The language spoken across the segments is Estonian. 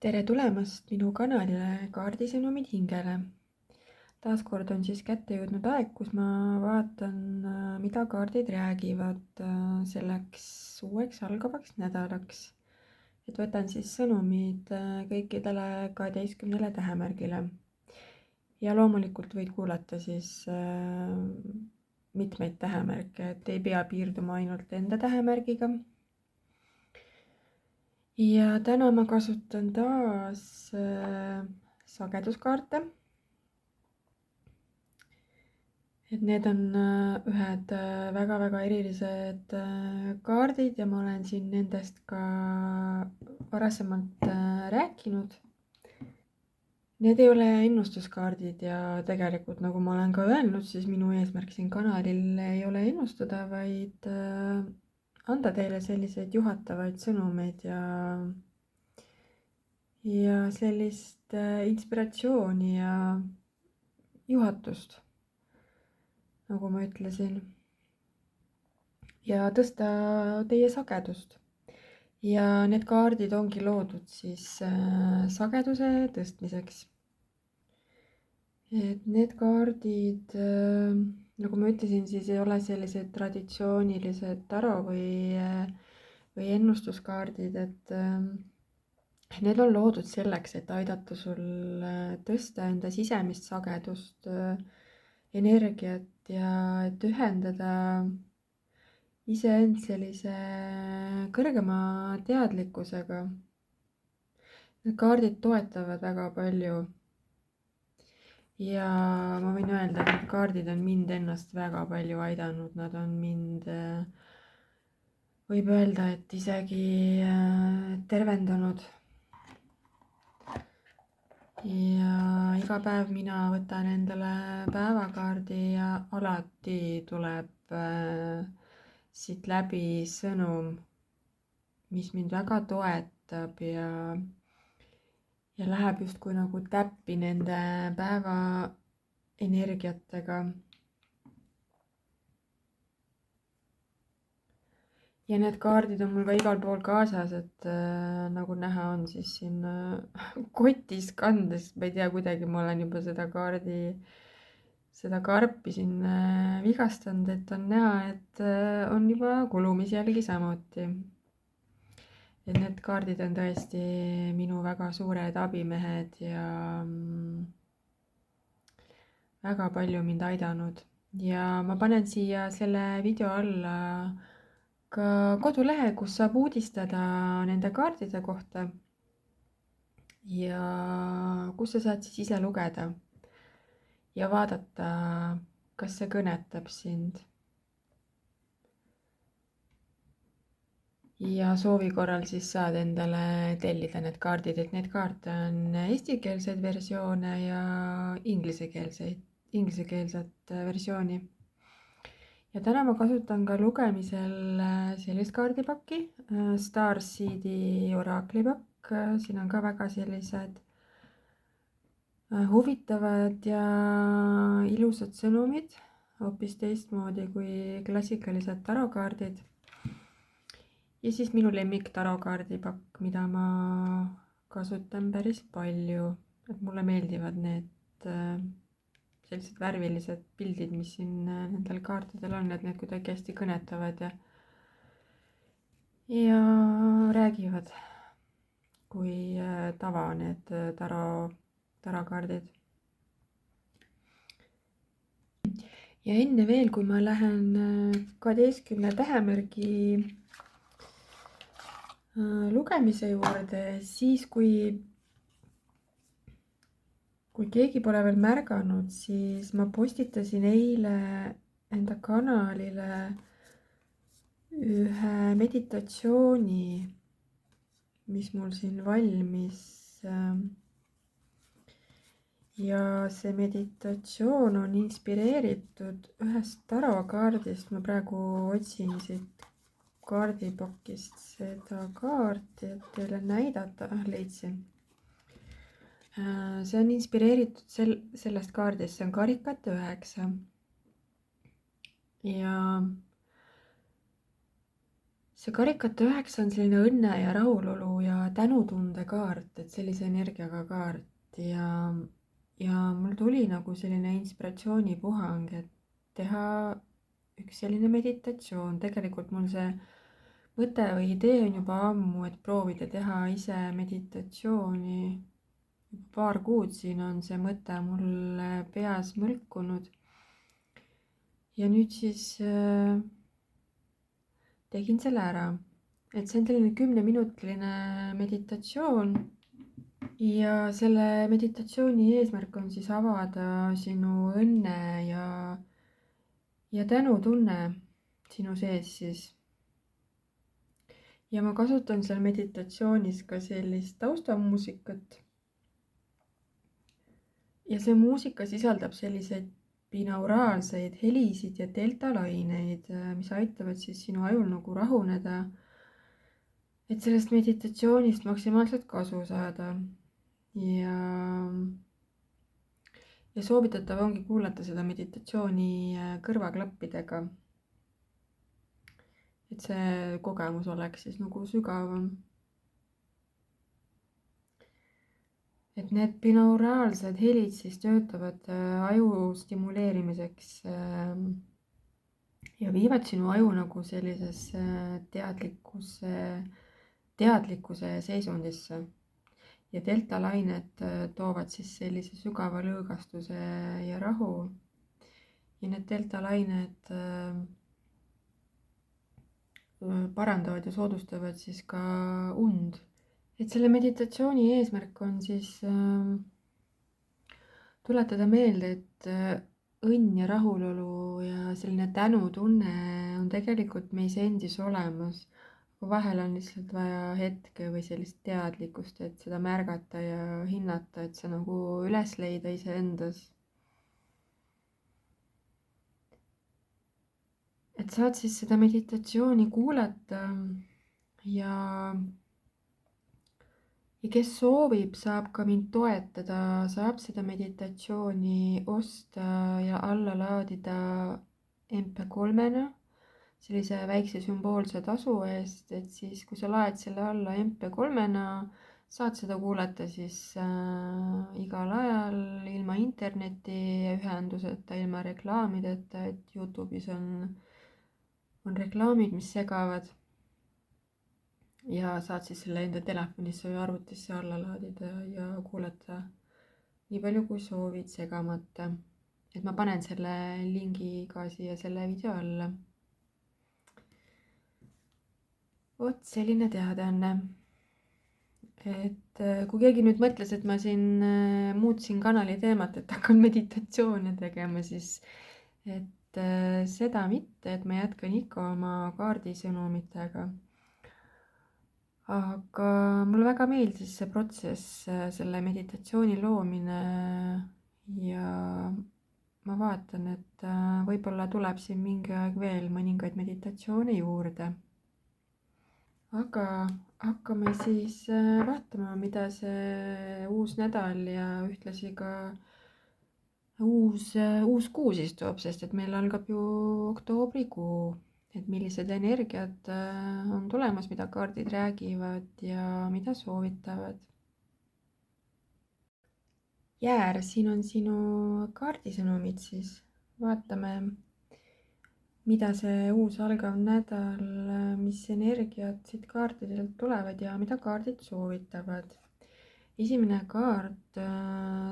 Tere tulemast minu kanalile Kaardisõnumid hingele. Taaskord on siis kätte jõudnud aeg, kus ma vaatan, mida kaardid räägivad selleks uueks algavaks nädalaks. Et võtan siis sõnumid kõikidele 12 tähemärgile. Ja loomulikult võid kuulata siis mitmeid tähemärke, et ei pea piirduma ainult enda tähemärgiga. Ja täna ma kasutan taas sageduskaarte. Et need on ühed väga-väga erilised kaardid ja ma olen siin nendest ka varasemalt rääkinud. Need ei ole ennustuskaardid ja tegelikult, nagu ma olen ka öelnud, siis minu eesmärk siin kanalil ei ole ennustada, vaid anda teile selliseid juhatavaid sõnumeid ja sellist inspiratsiooni ja juhatust, nagu ma ütlesin, ja tõsta teie sagedust. Ja need kaardid ongi loodud siis sageduse tõstmiseks. Et need kaardid, nagu ma ütlesin, siis ei ole sellised traditsioonilised taro või ennustuskaardid, et need on loodud selleks, et aidata sul tõsta enda sisemist sagedust, energiat ja et ühendada iseend sellise kõrgema teadlikkusega. Need kaardid toetavad väga palju. Ja ma võin öelda, et need kaardid on mind ennast väga palju aidanud. Nad on mind, võib öelda, et isegi tervendanud. Ja iga päev mina võtan endale päevakaardi ja alati tuleb siit läbi sõnum, mis mind väga toetab ja läheb justkui nagu täppi nende päeva energiatega. Ja need kaardid on mul ka igal pool kaasas, et nagu näha on siis siin kotis kandes, ma ei tea, kuidagi ma olen juba seda karpi siin vigastanud, et on näha, et on juba kulumisjälgi samuti. Et need kaardid on tõesti minu väga suured abimehed ja väga palju mind aidanud. Ja ma panen siia selle video alla ka kodulehe, kus saab uudistada nende kaardide kohta ja kus sa saad siis ise lugeda ja vaadata, kas see kõnetab sind. Ja soovi korral siis saad endale tellida need kaardid, et need kaarte on eestikeelseid versioone ja inglisekeelset versiooni. Ja täna ma kasutan ka lugemisel sellist kaardipakki, Starseedi oraaklipakk. Siin on ka väga sellised huvitavad ja ilusad sõnumid, hoopis teistmoodi kui klassikalised tarokaardid. Ja siis minu lemmik tarokaardipakk, mida ma kasutan päris palju, et mulle meeldivad need sellised värvilised pildid, mis siin nendel kaartidel on, et need kuidagi hästi kõnetavad ja räägivad, kui tava need tarokaardid. Ja enne veel, kui ma lähen 12 tähemärgi lugemise juurde, siis kui keegi pole veel märganud, siis ma postitasin eile enda kanalile ühe meditatsiooni, mis mul siin valmis. Ja see meditatsioon on inspireeritud ühest tarokaardist. Ma praegu otsin siit kaardipakist seda kaarti, et teile näidata. Leidsin. See on inspireeritud sellest kaardist, see on karikate 9. Ja see karikate 9 on selline õnne ja rahulolu ja tänutunde kaart, et sellise energiaga kaart ja mul tuli nagu selline inspiratsioonipuhang, et teha üks selline meditatsioon. Tegelikult mul see mõte või idee on juba ammu, et proovida teha ise meditatsiooni. Paar kuud siin on see mõte mul peas mõlkunud. Ja nüüd siis tegin selle ära. Et see on selline 10-minutiline meditatsioon. Ja selle meditatsiooni eesmärk on siis avada sinu õnne ja tänutunne sinu sees siis. Ja ma kasutan seal meditatsioonis ka sellist taustamuusikat. Ja see muusika sisaldab selliseid binauraalseid helisid ja deltalaineid, mis aitavad siis sinu ajul nagu rahuneda, et sellest meditatsioonist maksimaalselt kasu saada. Ja soovitatav ongi kuulata seda meditatsiooni kõrvaklappidega, et see kogemus oleks siis nagu sügavam. Et need binauraalsed helid siis töötavad aju stimuleerimiseks ja viivad sinu aju nagu sellisesse teadlikkuse seisundisse. Ja deltalained toovad siis sellise sügava lõõgastuse ja rahu. Ja need deltalained parandavad ja soodustavad siis ka und. Et selle meditatsiooni eesmärk on siis tuletada meelde, et õnn ja rahulolu ja selline tänutunne on tegelikult meis endis olemas. Vahel on lihtsalt vaja hetke või sellist teadlikkust, et seda märgata ja hinnata, et see nagu üles leida iseendas. Et saad siis seda meditatsiooni kuulata ja kes soovib, saab ka mind toetada, saab seda meditatsiooni osta ja alla laadida MP3-na sellise väikse sümboolse tasu eest, et siis kui sa laed selle alla MP3-na, saad seda kuulata siis igal ajal ilma internetiühenduseta, ilma reklaamideta, et YouTube'is on reklaamid, mis segavad. Ja saad siis selle enda telefonisse või arvutisse alla laadida ja kuulata nii palju kui soovid segamata. Et ma panen selle lingi ka siia selle video alla. Vot selline teadaanne. Et kui keegi nüüd mõtles, et ma siin muutsin kanali teemat, et hakkan meditatsioone tegema, siis et seda mitte, et ma jätkan ikka oma kaardisõnumitega. Aga mulle väga meeldis see protsess, selle meditatsiooni loomine ja ma vaatan, et võib-olla tuleb siin mingi aeg veel mõningaid meditatsioone juurde. Aga hakkame siis vaatama, mida see uus nädal ja ühtlasi ka uus kuu siis toob, sest et meil algab ju oktoobrikuu. Et millised energiat on tulemas, mida kaardid räägivad ja mida soovitavad. Jäär, siin on sinu kaardisõnumid siis. Vaatame, mida see uus algav nädal, mis energiat siit kaartidelt tulevad ja mida kaardid soovitavad. Esimene kaart,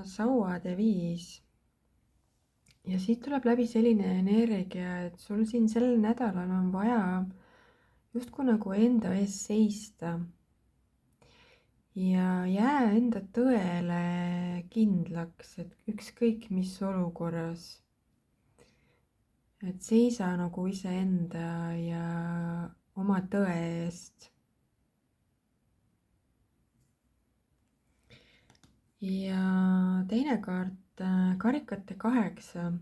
sauade 5. Ja siit tuleb läbi selline energia, et sul siin sel nädalal on vaja justkui nagu enda ees seista. Ja jää enda tõele kindlaks, et ükskõik mis olukorras. Et seisa nagu iseenda ja oma tõe eest. Ja teine kaart, karikate 8.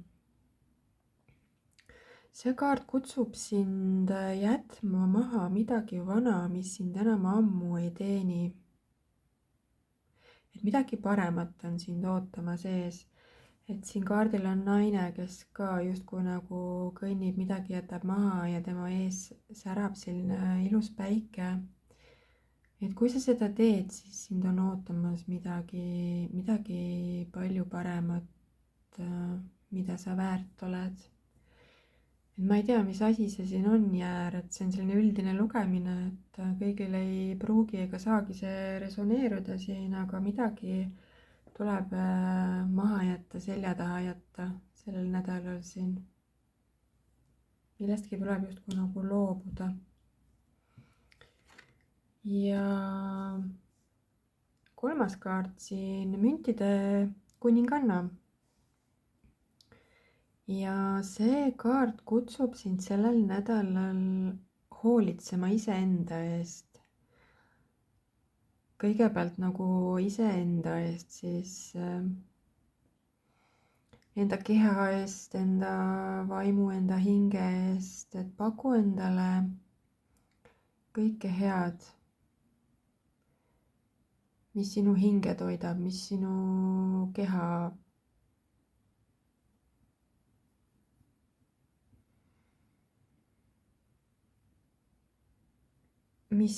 See kaart kutsub sind jätma maha midagi vana, mis sind enam ammu ei teeni. Et midagi paremat on sind ootamas ees. et siin kaardil on naine, kes ka justkui nagu kõnnib, midagi jätab maha ja tema ees särab selline ilus päike. et kui sa seda teed, siis sind on ootamas midagi palju paremat, mida sa väärt oled. et ma ei tea, mis asi see siin on jäär, et see on selline üldine lugemine, et kõigil ei pruugi ega saagi see resoneeruda siin, aga midagi tuleb maha jätta, selja taha jätta sellel nädalal siin. millestki tuleb justkui nagu loobuda. ja kolmas kaart siin, müntide kuninganna. ja see kaart kutsub sind sellel nädalal hoolitsema iseenda eest. kõigepealt nagu iseenda eest, siis enda keha eest, enda vaimu, enda hinge eest, et paku endale kõike head, mis sinu hinge toidab, mis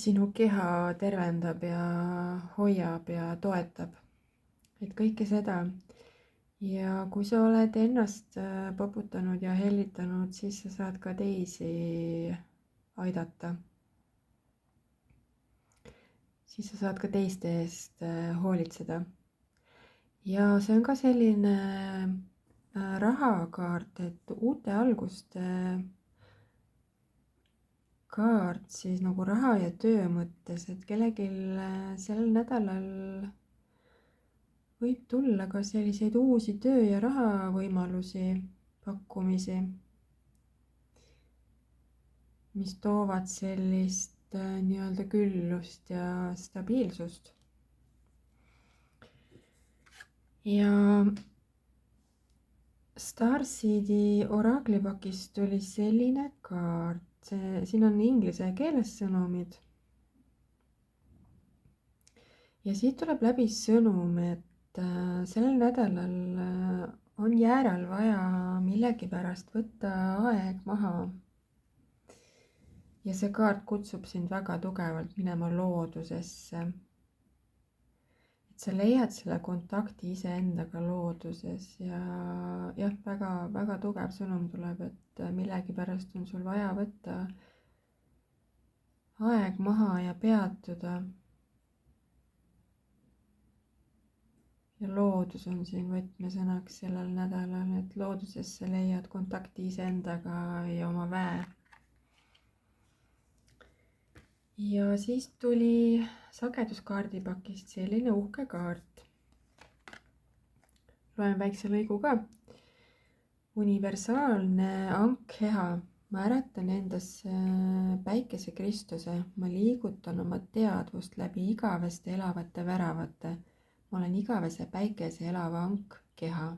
sinu keha tervendab ja hoiab ja toetab. et kõike seda. ja kui sa oled ennast poputanud ja hellitanud, siis sa saad ka teisi aidata. siis sa saad ka teiste eest hoolitseda. ja see on ka selline rahakaart, et uute alguste kaart siis nagu raha ja töö mõttes, et kellelgi sellel nädalal võib tulla ka selliseid uusi töö ja rahavõimalusi, pakkumisi, mis toovad sellist nii-öelda küllust ja stabiilsust. ja Starseedi oraaklipakist tuli selline kaart. siin on inglise keeles sõnumid. ja siit tuleb läbi sõnum, et sellel nädalal on jääral vaja millegipärast võtta aeg maha. ja see kaart kutsub sind väga tugevalt minema loodusesse. et sa leiad selle kontakti iseendaga looduses ja jah, väga tugev sõnum tuleb, et millegipärast on sul vaja võtta aeg maha ja peatuda. ja loodus on siin võtmesõnaks sellel nädalal, et looduses sa leiad kontakti iseendaga ja oma väe. ja siis tuli sageduskaardipakist selline uhke kaart. loen väikse lõigu ka. universaalne ankkeha. ma äratan endasse päikesekristuse, ma liigutan oma teadvust läbi igaveste elavate väravate. ma olen igavese päikese elava ankkeha.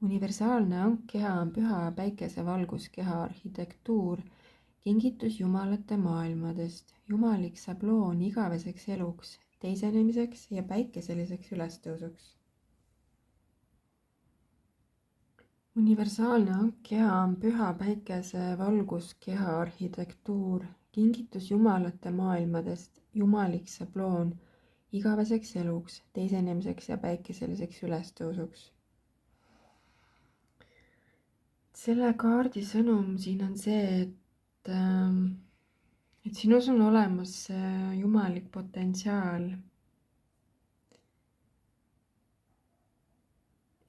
universaalne ankkeha on püha päikese valguskeha arhitektuur, kingitus jumalate maailmadest, jumalik sabloon igaveseks eluks, teisenemiseks ja päikeseliseks ülestõusuks. universaalne ankkeha on püha päikese valguskeha arhitektuur, kingitus jumalate maailmadest, jumalik sabloon igaveseks eluks, teisenemiseks ja päikeseliseks ülestõusuks. selle kaardi sõnum siin on see, et sinus on olemas jumalik potentsiaal.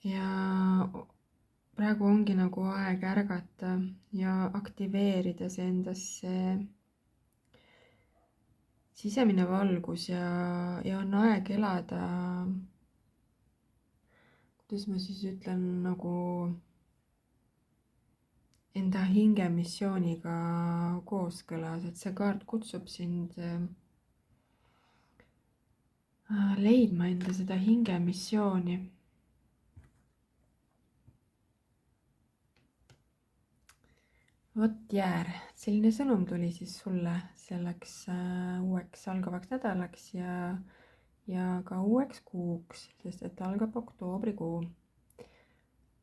ja praegu ongi nagu aeg ärgata ja aktiveerida see endasse sisemine valgus ja on aeg elada, kuidas ma siis ütlen, nagu enda hinge missiooniga kooskõlas, et see kaart kutsub sind leidma enda seda hinge missiooni. Vot Jäär, selline sõnum tuli siis sulle selleks uueks algavaks nädalaks ja ka uueks kuuks, sest et algab oktoobrikuu.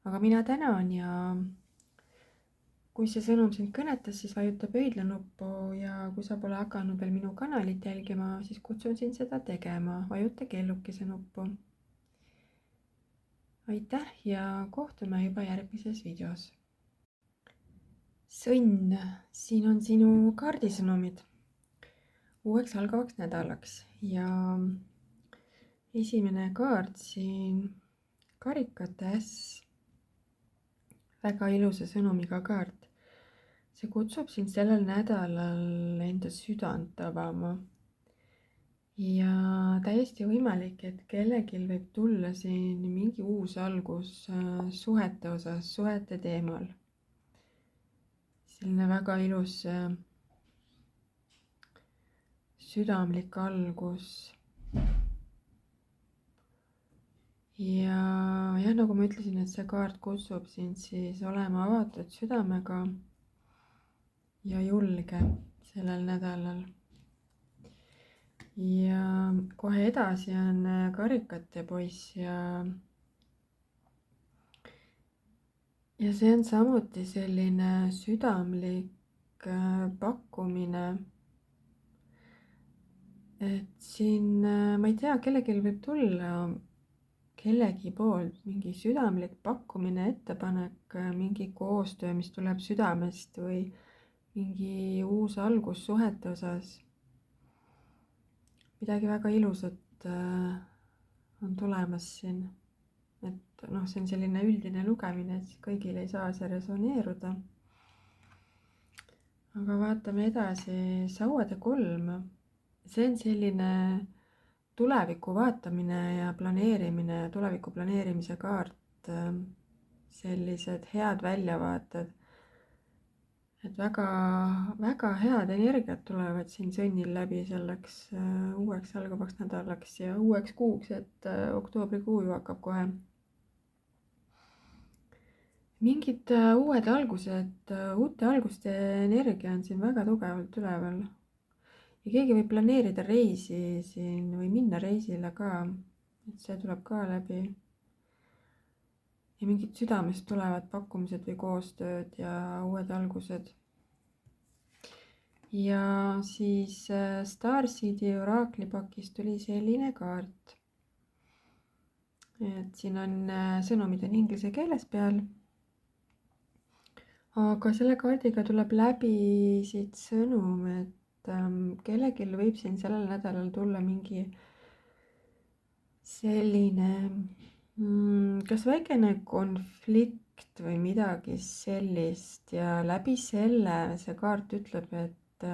Aga mina tänan ja kui see sõnum sind kõnetas, siis vajuta pöidla nuppu ja kui sa pole hakanud veel minu kanalit jälgima, siis kutsun sind seda tegema, vajuta kellukese nuppu. Aitäh ja kohtume juba järgmises videos. Sõnn, siin on sinu kaardisõnumid uueks algavaks nädalaks ja esimene kaart siin, karikate äss, väga ilusa sõnumiga kaart. See kutsub sind sellel nädalal enda südant avama ja täiesti võimalik, et kellelgi võib tulla siin mingi uus algus suhete osas, suhete teemal. Selline väga ilus südamlik algus. Ja jah, nagu ma ütlesin, et see kaart kutsub sind siis olema avatud südamega ja julge sellel nädalal. Ja kohe edasi on karikate poiss ja see on samuti selline südamlik pakkumine. Et siin, ma ei tea, kellelgi võib tulla kellegi poolt mingi südamlik pakkumine, ettepanek, mingi koostöö, mis tuleb südamest või mingi uus algus suhete osas. Midagi väga ilusat on tulemas siin. Et see on selline üldine lugemine, et kõigil ei saa see resoneeruda. Aga vaatame edasi, sauade kolm. See on selline tuleviku vaatamine ja planeerimine, tuleviku planeerimise kaart, sellised head väljavaated. Et väga, väga head energiat tulevad siin sõnnil läbi selleks uueks algavaks nädalaks ja uueks kuuks, et oktoobrikuu ju hakkab kohe. Mingid uued algused, uute alguste energia on siin väga tugevalt üleval. Ja keegi võib planeerida reisi siin või minna reisile ka, et see tuleb ka läbi. Ja mingid südamest tulevad pakkumised või koostööd ja uued algused. Ja siis Starseedi oraaklipakis tuli selline kaart. Et siin on sõnumid on inglise keeles peal. Aga selle kaardiga tuleb läbi siit sõnum, et kellelgi võib siin sellel nädalal tulla mingi selline kas väikene konflikt või midagi sellist ja läbi selle see kaart ütleb, et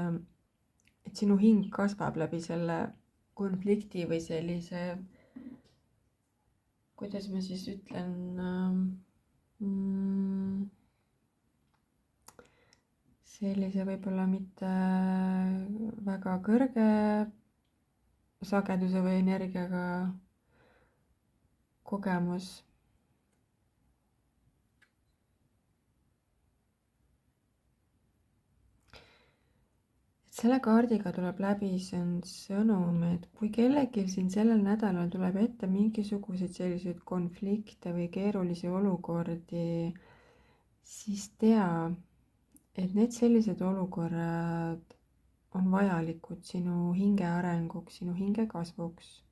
sinu hing kasvab läbi selle konflikti või sellise, kuidas ma siis ütlen, sellise võib-olla mitte väga kõrge sageduse või energiaga kogemus. Selle kaardiga tuleb läbi, see on sõnum, et kui kellelgi siin sellel nädalal tuleb ette mingisuguseid selliseid konflikte või keerulisi olukordi, siis tea, et need sellised olukorrad on vajalikud sinu hinge arenguks, sinu hinge kasvuks.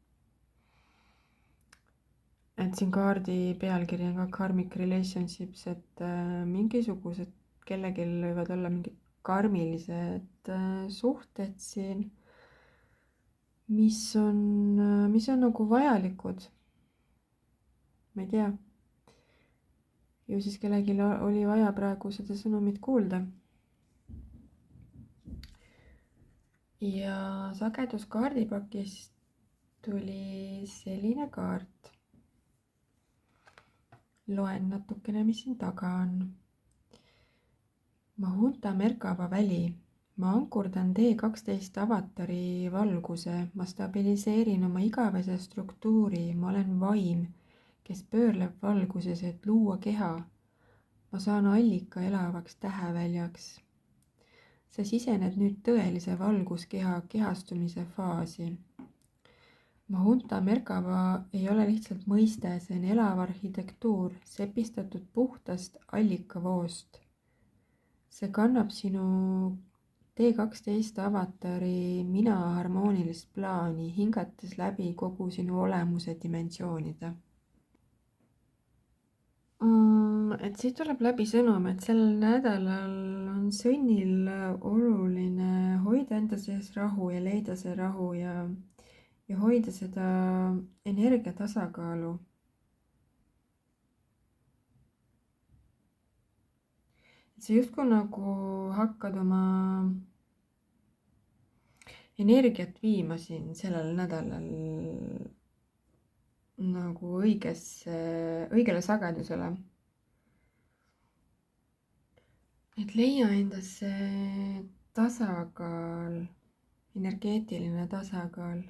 Et siin kaardi pealkiri on ka karmic relationships, et mingisugused kellelgi võivad olla mingid karmilised suhted siin, mis on nagu vajalikud. Ma ei tea. Ju siis kellelgi oli vaja praegu seda sõnumit kuulda. Ja sageduskaardipakist tuli selline kaart. Loen natukene, mis siin taga on. Mahunta Merkava väli. Ma ankurdan D12 avatari valguse. Ma stabiliseerin oma igavese struktuuri. Ma olen vaim, kes pöörleb valguses, et luua keha. ma saan allika elavaks täheväljaks. sa sisened nüüd tõelise valguskeha kehastumise faasi. Mahunta Merkaba ei ole lihtsalt mõiste, see on elav arhitektuur, sepistatud puhtast allikavoost. see kannab sinu T12 avatari mina harmoonilist plaani, hingates läbi kogu sinu olemuse dimensioonide. Et siit tuleb läbi sõnum, et sellel nädalal on sõnnil oluline hoida enda sees rahu ja leida see rahu ja hoida seda energia tasakaalu. sa justkui nagu hakkad oma energiat viima siin sellel nädalal nagu õigele sagedusele. et leia endas see tasakaal, energeetiline tasakaal.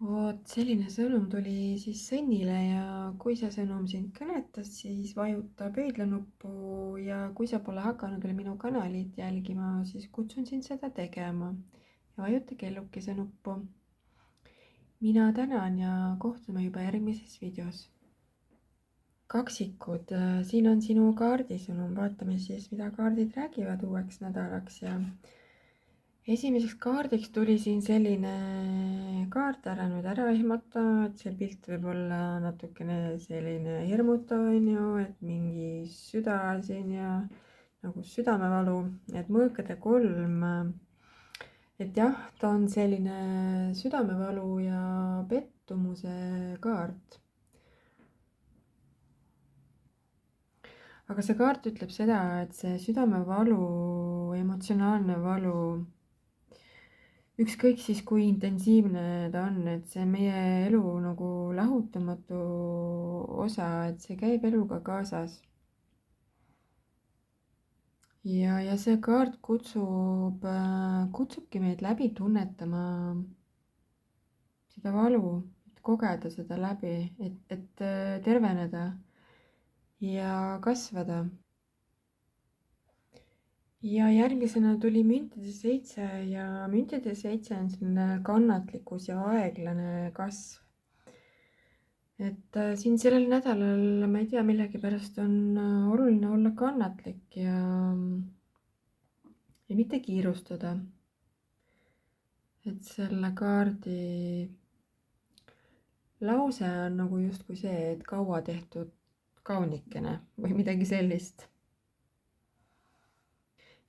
vot selline sõnum tuli siis Sõnnile ja kui see sõnum sind kõnetas, siis vajuta pöidlanuppu ja kui sa pole hakanud veel minu kanalit jälgima, siis kutsun sind seda tegema ja vajuta kellukese nuppu. mina tänan ja kohtume juba järgmises videos. kaksikud, siin on sinu kaardisõnum, vaatame siis, mida kaardid räägivad uueks nädalaks ja esimeseks kaardiks tuli siin selline kaart, ära nüüd ära ehmata, et see pilt võib olla natukene selline hirmutav, on ju, et mingi süda siin ja nagu südamevalu, et mõõkade 3. et jah, ta on selline südamevalu ja pettumuse kaart. aga see kaart ütleb seda, et see südamevalu, emotsionaalne valu, ükskõik siis, kui intensiivne ta on, et see meie elu nagu lahutamatu osa, et see käib eluga kaasas. ja see kaart kutsubki meid läbi tunnetama seda valu, et kogeda seda läbi, et terveneda ja kasvada. ja järgmisena tuli müntide 7 ja müntide 7 on selline kannatlikkus ja aeglane kasv. et siin sellel nädalal, ma ei tea, millegipärast on oluline olla kannatlik ja mitte kiirustada. et selle kaardi lause on nagu justkui see, et kaua tehtud kaunikene või midagi sellist.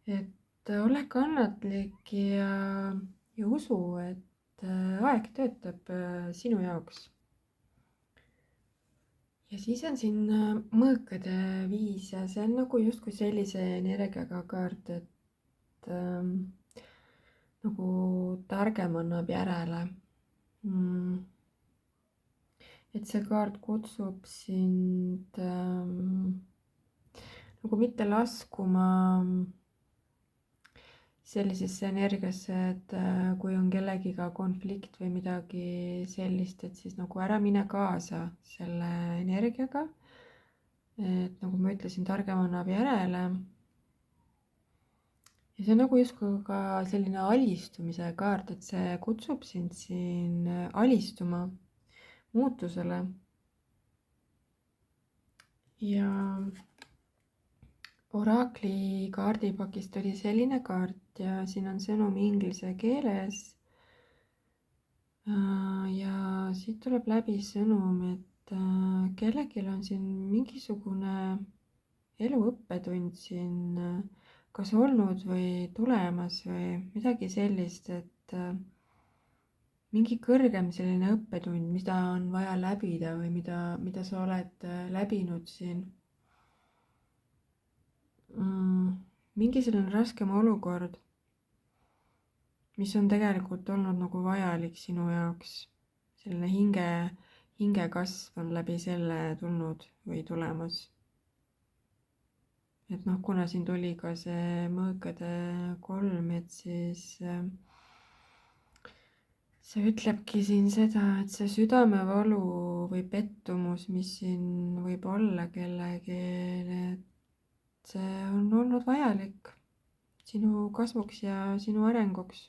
et ole kannatlik ja usu, et aeg töötab sinu jaoks. ja siis on siin mõõkade 5 ja see on nagu justkui sellise energiaga kaart, et nagu targem annab järele. et see kaart kutsub sind nagu mitte laskuma sellisesse energiasse, et kui on kellegiga konflikt või midagi sellist, et siis nagu ära mine kaasa selle energiaga. et nagu ma ütlesin, targem annab järele. ja see on nagu justkui ka selline alistumise kaart, et see kutsub sind siin alistuma muutusele. ja oraakli kaardipakist oli selline kaart ja siin on sõnum inglise keeles. ja siit tuleb läbi sõnum, et kellelgi on siin mingisugune eluõppetund siin kas olnud või tulemas või midagi sellist, et mingi kõrgem selline õppetund, mida on vaja läbida või mida sa oled läbinud siin. mingi selline raskem olukord, mis on tegelikult olnud nagu vajalik sinu jaoks. selline hingekasv on läbi selle tulnud või tulemas. et noh, kuna siin tuli ka see mõõkade 3, et siis see ütlebki siin seda, et see südamevalu või pettumus, mis siin võib olla kellelgi, et see on olnud vajalik sinu kasvuks ja sinu arenguks.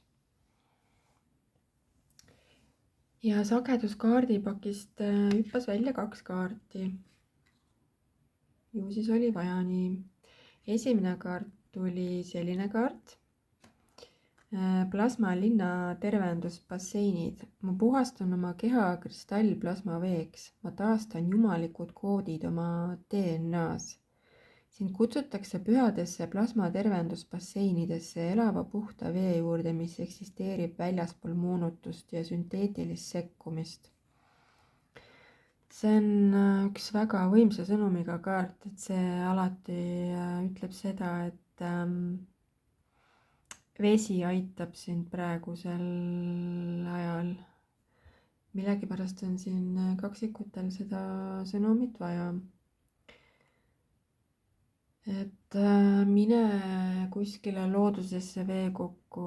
ja sageduskaardipakist hüppas välja 2 kaarti. ju siis oli vaja nii. esimene kaart tuli selline kaart. Plasma linna tervendusbasseinid. ma puhastan oma keha kristallplasma veeks. ma taastan jumalikud koodid oma DNA-s. sind kutsutakse pühadesse plasma tervendusbasseinidesse elava puhta vee juurde, mis eksisteerib väljaspool moonutust ja sünteetilist sekkumist. see on üks väga võimsa sõnumiga kaart, et see alati ütleb seda, et vesi aitab sind praegusel ajal. millegipärast on siin kaksikutel seda sõnumit vaja. et mine kuskile loodusesse veekokku.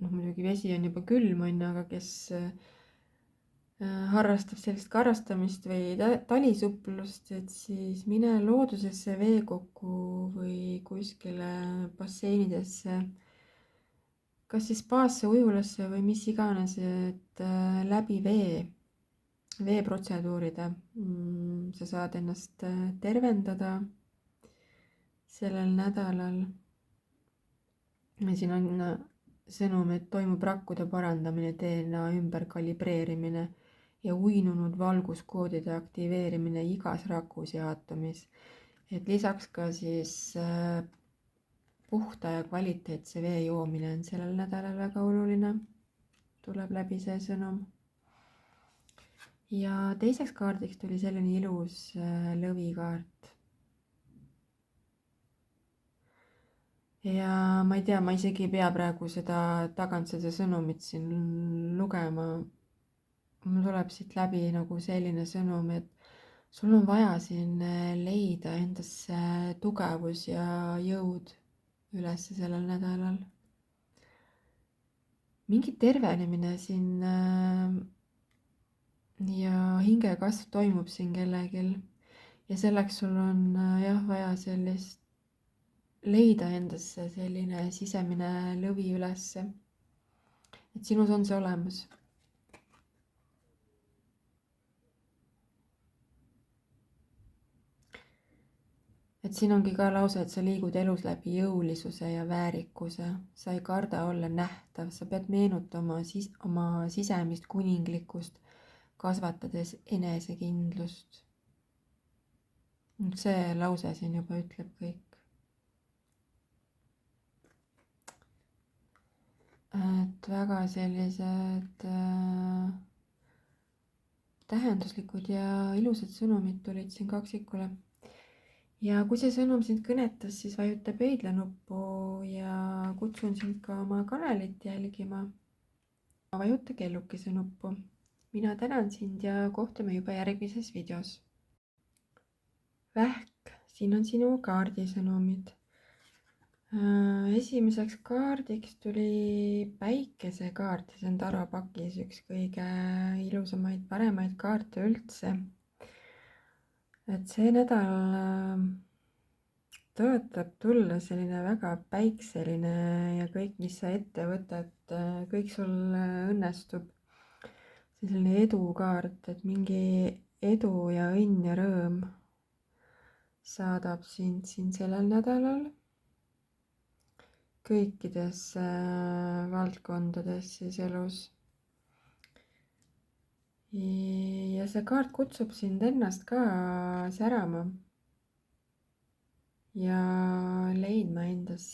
muidugi vesi on juba külm, aga kes harrastab sellist karrastamist või talisuplust, et siis mine loodusesse veekokku või kuskile basseinidesse, kas siis spaasse, ujulasse või mis iganes, et läbi veeprotseduuride sa saad ennast tervendada sellel nädalal. siin on sõnum, et toimub rakkude parandamine, DNA ümberkalibreerimine ja uinunud valguskoodide aktiveerimine igas rakus ja aatomis. et lisaks ka siis puhta ja kvaliteetse vee joomine on sellel nädalal väga oluline. tuleb läbi see sõnum. ja teiseks kaardiks tuli selline ilus lõvikaart. ja ma ei tea, ma isegi ei pea praegu tagant seda sõnumit siin lugema. mul tuleb siit läbi nagu selline sõnum, et sul on vaja siin leida endasse tugevus ja jõud üles sellel nädalal. mingi tervenemine siin ja hingekasv toimub siin kellelgi. ja selleks sul on jah vaja sellist leida endasse selline sisemine lõvi ülesse. et sinus on see olemas. et siin ongi ka lause, et sa liigud elus läbi jõulisuse ja väärikuse. sa ei karda olla nähtav, sa pead meenutama oma sisemist kuninglikkust, kasvatades enesekindlust. see lause siin juba ütleb kõik. et väga sellised tähenduslikud ja ilusad sõnumid tulid siin kaksikule. ja kui see sõnum sind kõnetas, siis vajuta pöidla nuppu ja kutsun sind ka oma kanalit jälgima. vajuta kellukese nuppu. mina tänan sind ja kohtume juba järgmises videos. Vähk, siin on sinu kaardisõnumid. Esimeseks kaardiks tuli päikesekaart ja see on tarapakis üks kõige ilusamaid, paremaid kaarte üldse. et see nädal tõotab tulla selline väga päikseline ja kõik, mis sa ette võtad, kõik sul õnnestub. see on selline edukaart, et mingi edu ja õnn ja rõõm saadab sind siin sellel nädalal kõikides valdkondades siis elus. ja see kaart kutsub sind ennast ka särama ja leidma endas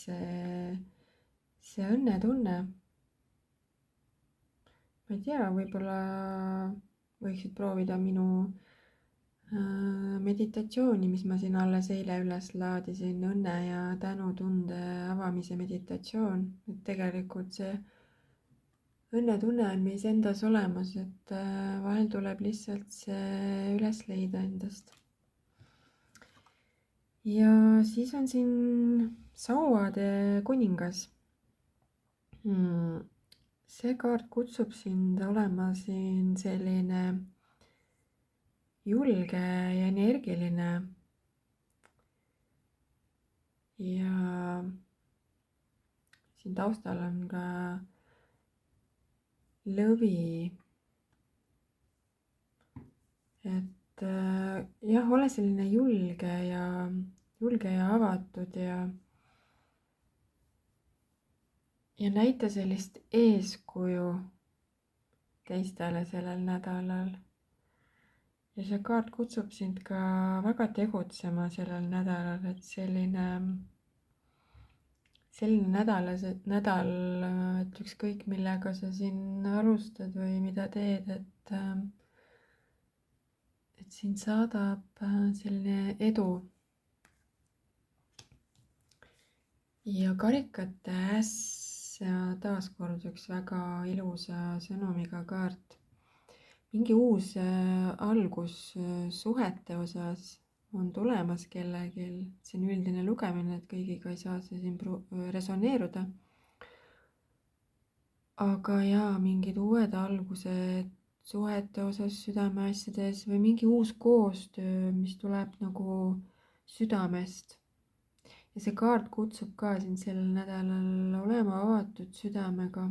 see õnnetunne. ma ei tea, võib-olla võiksid proovida minu meditatsiooni, mis ma siin alles eile üles laadisin, õnne ja tänutunde avamise meditatsioon. et tegelikult see õnnetunne on meis endas olemas, et vahel tuleb lihtsalt see üles leida endast. ja siis on siin sauade kuningas. see kaart kutsub sind olema siin selline julge ja energiline. Ja siin taustal on ka lõvi. Et jah, ole selline julge ja avatud ja näita sellist eeskuju teistele sellel nädalal. Ja see kaart kutsub sind ka väga tegutsema sellel nädalal, et selline nädal, et ükskõik millega sa siin alustad või mida teed, et sind saadab selline edu. Ja karikate äss taaskord üks väga ilusa sõnumiga kaart. Mingi uus algus suhete osas on tulemas kellelgi. See on üldine lugemine, et kõigiga ei saa see siin resoneeruda. Aga jaa, mingid uued algused suhete osas, südameasjades või mingi uus koostöö, mis tuleb nagu südamest. Ja see kaart kutsub ka siin sellel nädalal olema avatud südamega.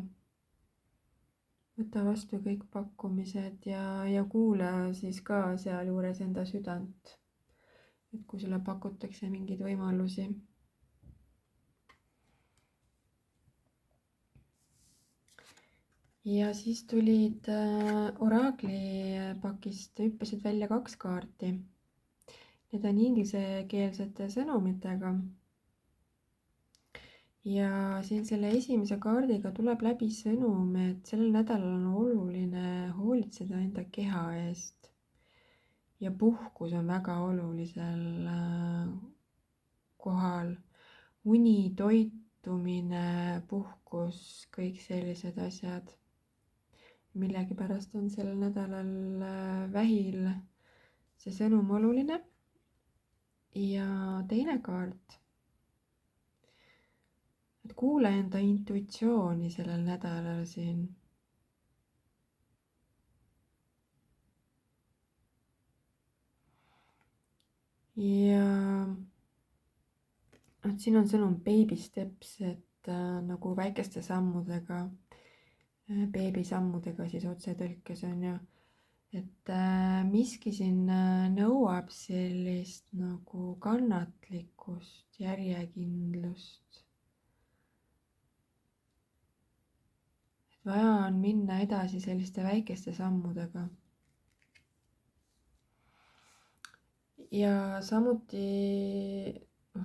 Võta vastu kõik pakkumised ja kuula siis ka sealjuures enda südant. Et kui sulle pakutakse mingeid võimalusi. Ja siis tulid oraaklipakist, hüppasid välja 2 kaarti. Need on inglisekeelsete sõnumitega. Ja siin selle esimese kaardiga tuleb läbi sõnum, et sellel nädalal on oluline hoolitseda enda keha eest. Ja puhkus on väga olulisel kohal. Uni, toitumine, puhkus, kõik sellised asjad. Millegipärast on sellel nädalal vähil see sõnum oluline. Ja teine kaart. Et kuule enda intuitsiooni sellel nädalal siin. Ja siin on sõnum baby steps, et nagu väikeste sammudega, beebisammudega siis otsetõlkes on ju. Et miski siin nõuab sellist nagu kannatlikkust, järjekindlust. Et vaja on minna edasi selliste väikeste sammudega. Ja samuti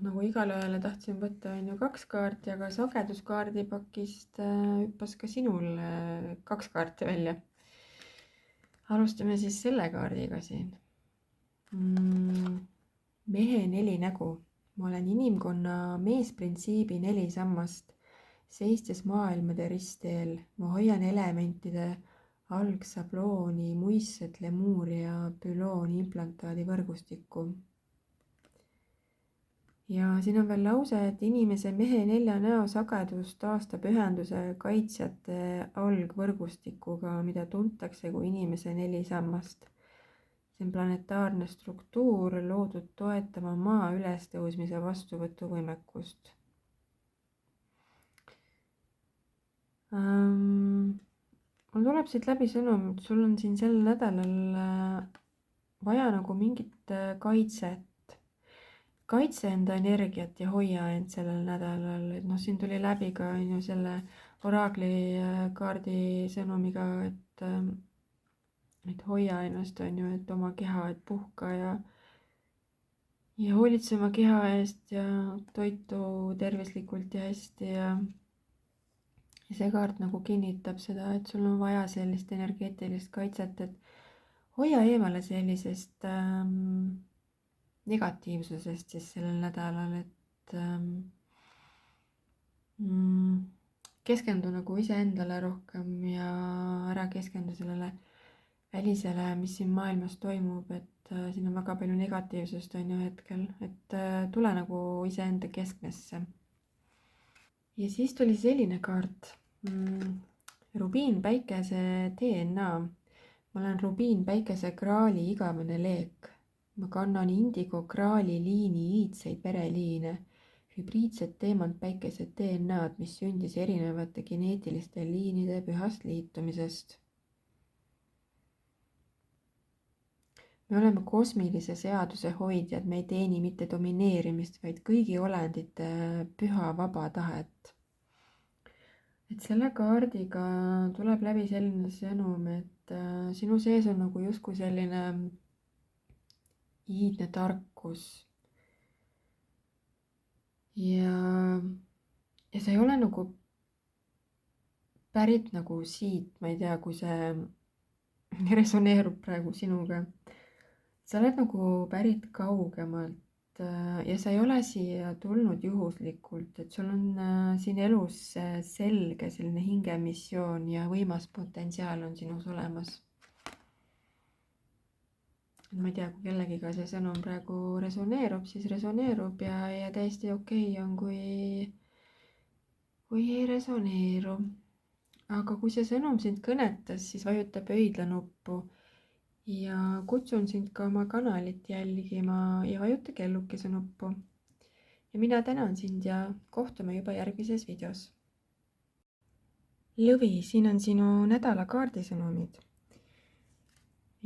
nagu igale ühele tahtsin võtta on ju 2 kaarti, aga sageduskaardipakist hüppas ka sinul 2 kaarti välja. Alustame siis selle kaardiga siin. Mehe 4 nägu. Ma olen inimkonna meesprintsiibi 4 sammast. Seistes maailmade ristteel, ma hoian elementide algsablooni, muisset, lemuuria, bülooni implantaadi võrgustikku. Ja siin on veel lause, et inimese mehe 4 näo sagedus taastab ühenduse kaitsjate algvõrgustikuga, mida tuntakse kui inimese 4 sammast. See on planetaarne struktuur loodud toetama maa ülestõusmise vastuvõtuvõimekust. Mul tuleb siit läbi sõnum, et sul on siin sel nädalal vaja nagu mingit kaitset. Kaitse enda energiat ja hoia end sellel nädalal. Et siin tuli läbi ka on ju selle oraakli kaardi sõnumiga, et hoia ennast on ju, et oma keha, et puhka ja hoolitse oma keha eest ja toitu tervislikult ja hästi ja see kaart nagu kinnitab seda, et sul on vaja sellist energeetilist kaitset, et hoia eemale sellisest negatiivsusest siis sellel nädalal, et keskendu nagu iseendale rohkem ja ära keskendu sellele välisele, mis siin maailmas toimub, et siin on väga palju negatiivsust on ju hetkel, et tule nagu iseenda keskmesse. Ja siis tuli selline kaart, Rubiinpäikese DNA. Ma olen rubiinpäikese kraali igavene leek. Ma kannan indigo kraali liini iidseid vereliine, hübriidset teemantpäikese DNA-d, mis sündis erinevate geneetiliste liinide pühast liitumisest. Me oleme kosmilise seaduse hoidjad, me ei teeni mitte domineerimist, vaid kõigi olendite püha vaba tahet. Et selle kaardiga tuleb läbi selline sõnum, et sinu sees on nagu justkui selline iidne tarkus. Ja sa ei ole nagu pärit nagu siit, ma ei tea, kui see resoneerub praegu sinuga. Sa oled nagu pärit kaugemalt ja sa ei ole siia tulnud juhuslikult, et sul on siin elus selge selline hingemissioon ja võimas potentsiaal on sinus olemas. Ma ei tea, kui kellegiga see sõnum praegu resoneerub, siis resoneerub ja täiesti okei on, kui ei resoneeru. Aga kui see sõnum sind kõnetas, siis vajuta pöidla nuppu ja kutsun sind ka oma kanalit jälgima ja vajuta kellukese nuppu. Ja mina tänan sind ja kohtume juba järgmises videos. Lõvi, siin on sinu nädala kaardisõnumid.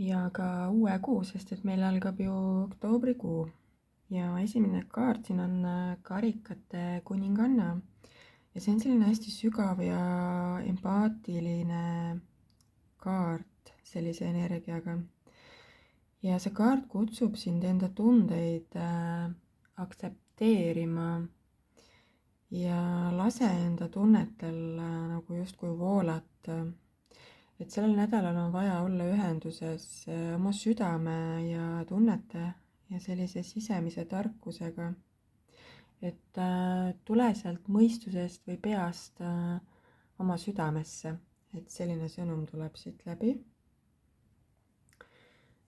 Ja ka uue kuu, sest et meil algab ju oktoobrikuu. Ja esimene kaart siin on karikate kuninganna. Ja see on selline hästi sügav ja empaatiline kaart sellise energiaga. Ja see kaart kutsub sind enda tundeid aktsepteerima ja lase enda tunnetel nagu justkui voolata. Et sellel nädalal on vaja olla ühenduses oma südame ja tunnete ja sellise sisemise tarkusega. Et tule sealt mõistusest või peast oma südamesse, et selline sõnum tuleb siit läbi.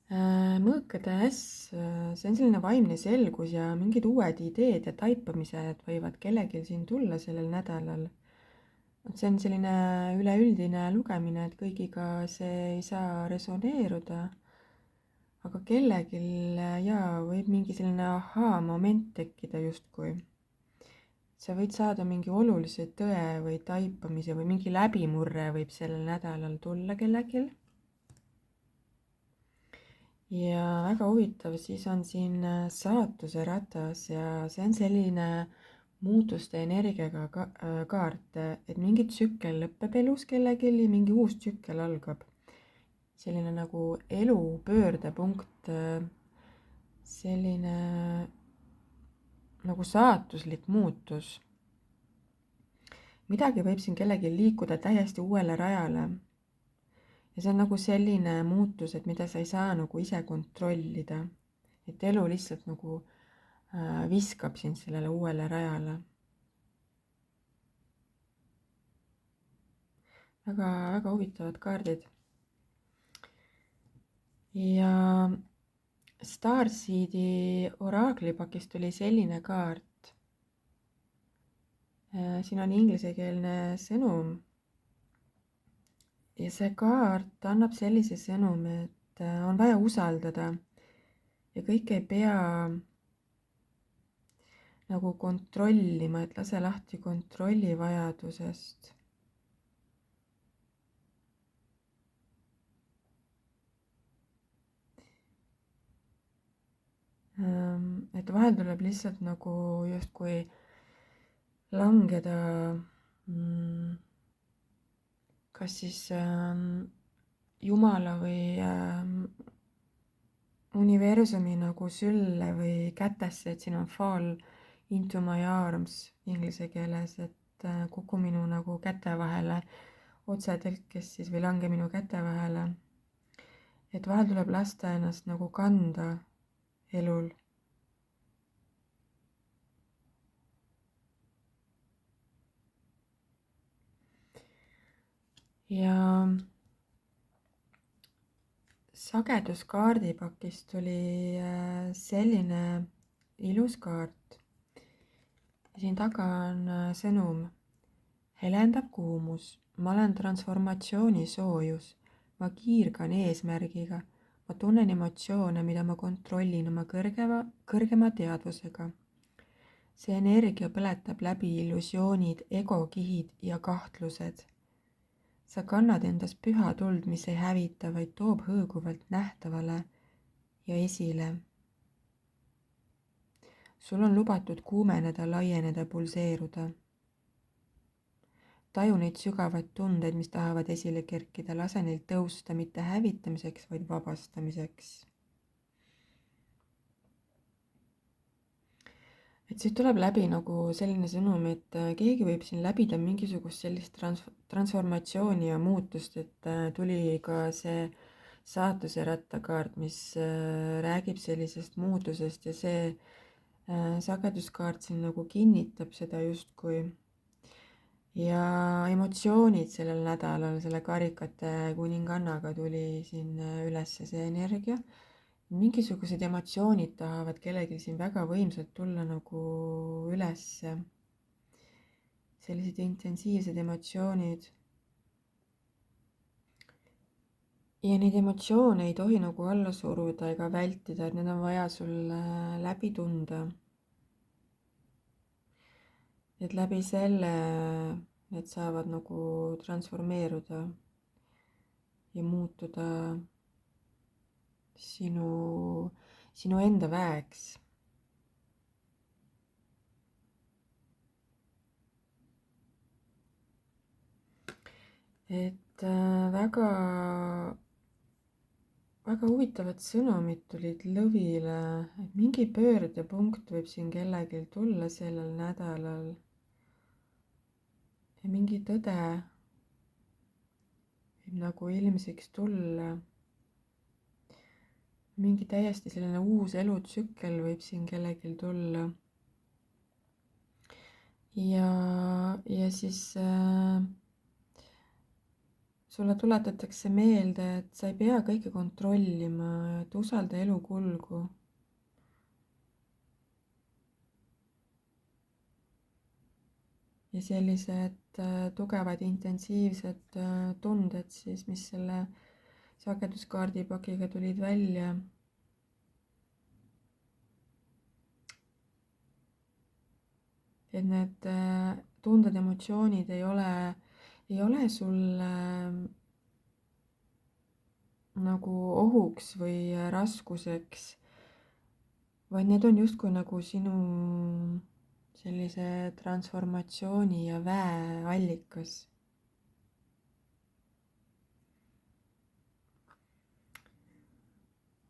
Mõõkade äss, see on selline vaimne selgus ja mingid uued ideed ja taipamised võivad kellelgi siin tulla sellel nädalal. See on selline üleüldine lugemine, et kõigiga see ei saa resoneeruda, aga kellegil võib mingi selline ahaa-moment tekkida justkui. Sa võid saada mingi olulise tõe või taipamise või mingi läbimurre võib sellel nädalal tulla kellegil. Ja väga huvitav, siis on siin saatuse ratas ja see on selline muutuste energiaga kaart, et mingi tsükkel lõpeb elus kellegil ja mingi uus tsükkel algab. Selline nagu elu pöördepunkt, selline nagu saatuslik muutus. Midagi võib siin kellelgi liikuda täiesti uuele rajale. Ja see on nagu selline muutus, et mida sa ei saa nagu ise kontrollida. Et elu lihtsalt nagu viskab sind sellele uuele rajale. Väga huvitavad kaardid. Ja Starseedi oraaklipakist tuli selline kaart. Siin on ingliskeelne sõnum. Ja see kaart annab sellise sõnumi, et on vaja usaldada ja kõik ei pea nagu kontrollima, et lase lahti kontrolli vajadusest. Et vahel tuleb lihtsalt nagu justkui langeda kas siis Jumala või universumi nagu sülle või kätesse, et siin on fall into my arms inglise keeles, et kuku minu nagu käte vahele, otsetõlkes siis või lange minu käte vahele. Et vahel tuleb lasta ennast nagu kanda elul. Ja sageduskaardipakist tuli selline ilus kaart. Siin taga on sõnum Helendav kuumus, ma olen transformatsiooni soojus, ma kiirgan eesmärgiga, ma tunnen emotsioone, mida ma kontrollin oma kõrgema teadvusega. See energia põletab läbi illusioonid, egokihid ja kahtlused. Sa kannad endas püha tuld, mis ei hävita, vaid toob hõõguvalt nähtavale ja esile. Sul on lubatud kuumeneda, laieneda, pulseeruda. Taju neid sügavaid tundeid, mis tahavad esile kerkida, lase neil tõusta mitte hävitamiseks, vaid vabastamiseks. Et siit tuleb läbi nagu selline sõnum, et keegi võib siin läbida mingisugust sellist transformatsiooni ja muutust, et tuli ka see saatuse rattakaart, mis räägib sellisest muutusest ja see sageduskaart siin nagu kinnitab seda justkui. Ja emotsioonid sellel nädalal selle karikate kuningannaga tuli siin üles see energia. Mingisugused emotsioonid tahavad kellelgi siin väga võimsalt tulla nagu ülesse. Sellised intensiivsed emotsioonid. Ja neid emotsioone ei tohi nagu alla suruda ega vältida, et need on vaja sul läbi tunda. Et läbi selle need saavad nagu transformeeruda ja muutuda sinu enda väeks. Et väga huvitavad sõnumid tulid lõvile, et mingi pöördepunkt võib siin kellelgi tulla sellel nädalal. Ja mingi tõde võib nagu ilmsiks tulla. Mingi täiesti selline uus elutsükkel võib siin kellelgi tulla. Ja siis sulle tuletatakse meelde, et sa ei pea kõike kontrollima, et usalda elu kulgu. Ja sellised tugevad, intensiivsed tunded siis, mis selle sageduskaardipakiga tulid välja. Et need tunded, emotsioonid ei ole sulle nagu ohuks või raskuseks, vaid need on justkui nagu sinu sellise transformatsiooni ja väe allikas.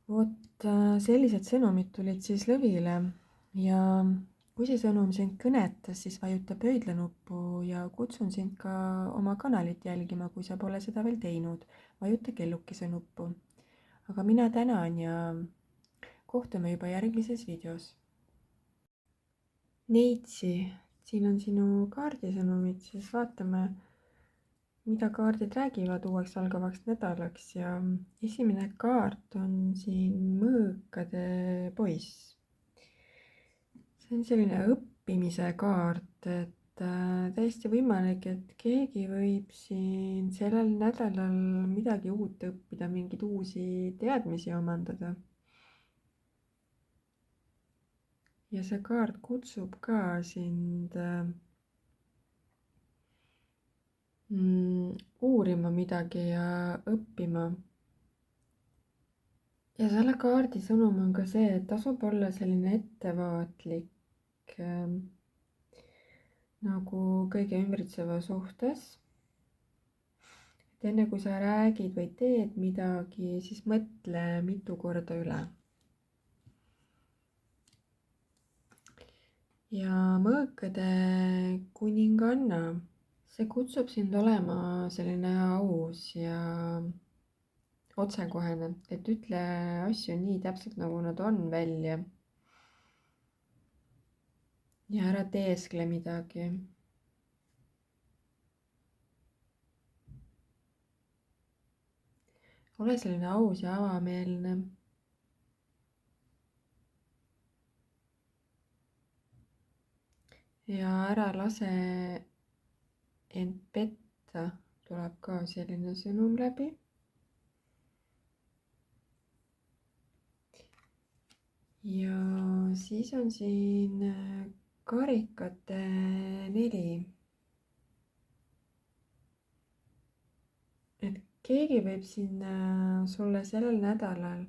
Vot sellised sõnumid tulid siis lõvile ja kui see sõnum sind kõnetas, siis vajuta pöidlanuppu ja kutsun sind ka oma kanalit jälgima, kui sa pole seda veel teinud. Vajuta kellukese nuppu. Aga mina tänan ja kohtume juba järgmises videos. Neitsi, siin on sinu kaardisõnumid, siis vaatame, mida kaardid räägivad uueks algavaks nädalaks ja esimene kaart on siin mõõkade poiss. See on selline õppimise kaart, et täiesti võimalik, et keegi võib siin sellel nädalal midagi uut õppida, mingeid uusi teadmisi omandada. Ja see kaart kutsub ka sind uurima midagi ja õppima. Ja selle kaardi sõnum on ka see, et tasub olla selline ettevaatlik nagu kõige ümbritseva suhtes. Et enne kui sa räägid või teed midagi, siis mõtle mitu korda üle. Ja mõõkade kuninganna, see kutsub sind olema selline aus ja otsekohene, et ütle asju nii täpselt, nagu nad on välja. Ja ära teeskle midagi. Ole selline aus ja avameelne. Ja ära lase end petta tuleb ka selline sõnum läbi. ja siis on siin karikate 4. et keegi võib siin sulle sellel nädalal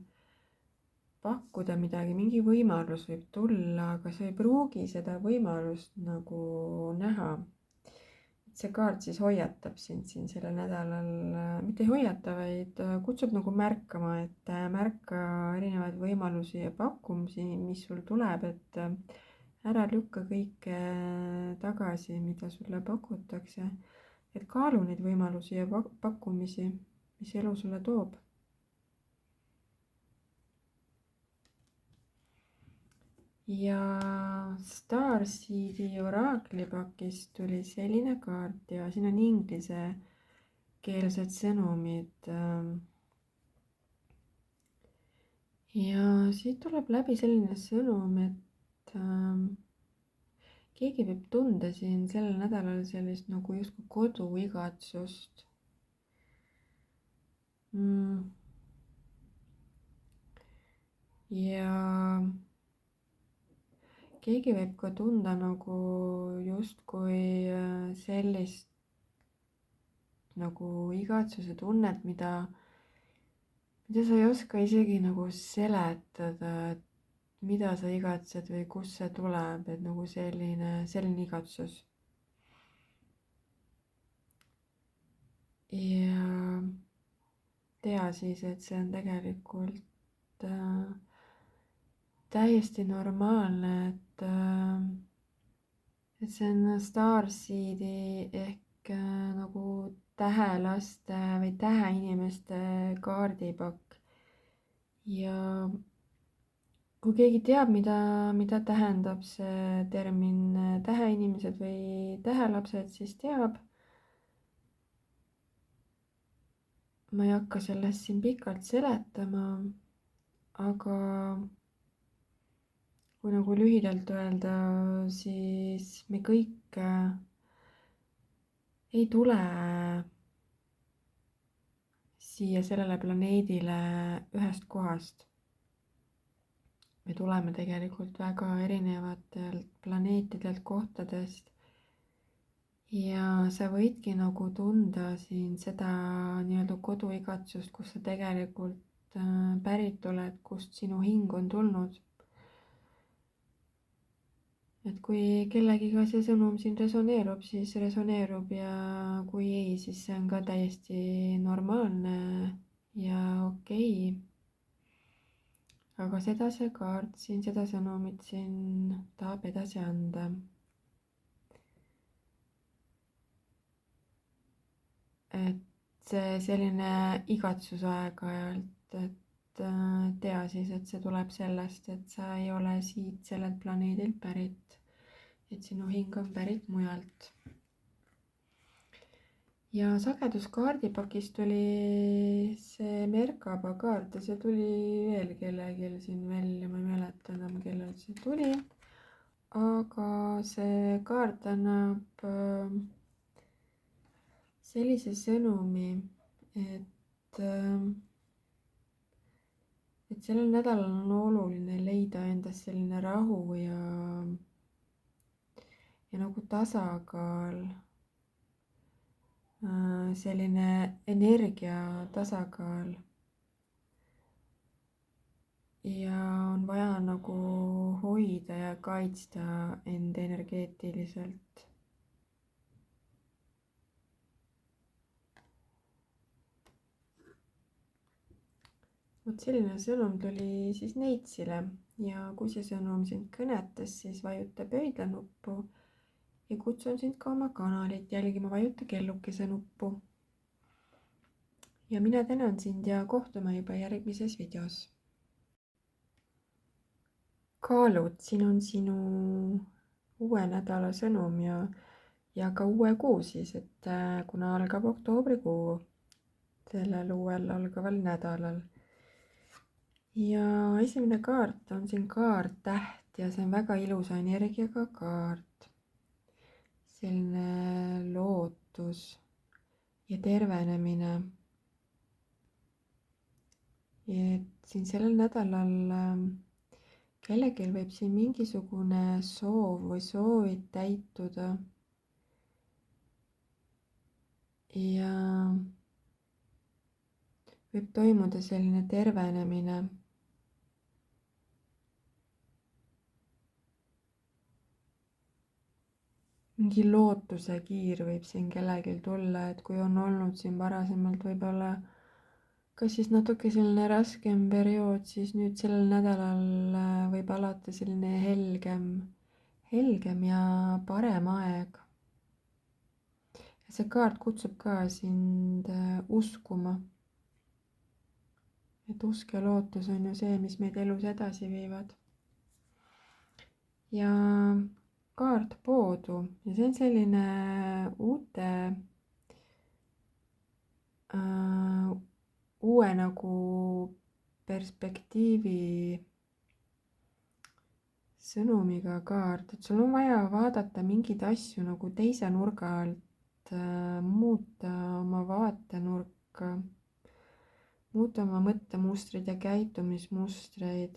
pakkuda midagi, mingi võimalus võib tulla, aga sa ei pruugi seda võimalust nagu näha. see kaart siis hoiatab sind siin sellel nädalal, mitte ei hoiata, vaid kutsub nagu märkama, et märka erinevaid võimalusi ja pakkumisi, mis sul tuleb, et ära lükka kõike tagasi, mida sulle pakutakse, et kaalu neid võimalusi ja pakkumisi, mis elu sulle toob. ja Starseedi oraaklipakist tuli selline kaart ja siin on inglisekeelsed sõnumid. ja siit tuleb läbi selline sõnum, et keegi võib tunda siin sellel nädalal sellist nagu justkui koduigatsust. ja keegi võib ka tunda nagu justkui sellist nagu igatsuse tunnet, mida sa ei oska isegi nagu seletada, et mida sa igatsed või kust see tuleb, et nagu selline igatsus. ja tea siis, et see on tegelikult täiesti normaalne, et see on Starseedi ehk nagu tähelaste või täheinimeste kaardipakk. ja kui keegi teab, mida tähendab see termin täheinimesed või tähelapsed, siis teab. ma ei hakka sellest siin pikalt seletama, aga kui nagu lühidalt öelda, siis me kõik ei tule siia sellele planeedile ühest kohast. me tuleme tegelikult väga erinevatelt planeetidelt, kohtadest. ja sa võidki nagu tunda siin seda nii-öelda koduigatsust, kust sa tegelikult pärit oled, kust sinu hing on tulnud. et kui kellegiga see sõnum siin resoneerub, siis resoneerub ja kui ei, siis see on ka täiesti normaalne ja okei. aga seda see kaart siin, seda sõnumit siin tahab edasi anda. et see selline igatsus aeg-ajalt, et tea siis, et see tuleb sellest, et sa ei ole siit sellelt planeedilt pärit. et sinu hing on pärit mujalt. ja sageduskaardipakist tuli see Merkaba kaart ja see tuli veel kellelgi siin välja, ma ei mäleta enam, kellel see tuli. aga see kaart annab sellise sõnumi, et sellel nädalal on oluline leida endas selline rahu ja nagu tasakaal, selline energia tasakaal. ja on vaja nagu hoida ja kaitsta end energeetiliselt. vot selline sõnum tuli siis Neitsile ja kui see sõnum sind kõnetas, siis vajuta pöidla nuppu ja kutsun sind ka oma kanalit jälgima, vajuta kellukese nuppu. ja mina tänan sind ja kohtume juba järgmises videos. kaalud, siin on sinu uue nädala sõnum ja ka uue kuu siis, et kuna algab oktoobrikuu sellel uuel algaval nädalal. ja esimene kaart on siin kaartäht ja see on väga ilusa energiaga kaart. selline lootus ja tervenemine. et siin sellel nädalal kellelgi võib siin mingisugune soov või soovid täituda. Ja võib toimuda selline tervenemine. Mingi lootuse kiir võib siin kellelgi tulla, et kui on olnud siin varasemalt võib-olla kas siis natuke selline raskem periood, siis nüüd sellel nädalal võib alata selline helgem ja parem aeg. See kaart kutsub ka sind uskuma. Et usk ja lootus on ju see, mis meid elus edasi viivad. Ja kaart poodu ja see on selline uue nagu perspektiivi sõnumiga kaart, et sul on vaja vaadata mingeid asju nagu teise nurga alt, muuta oma vaatenurka, muuta oma mõttemustreid ja käitumismustreid.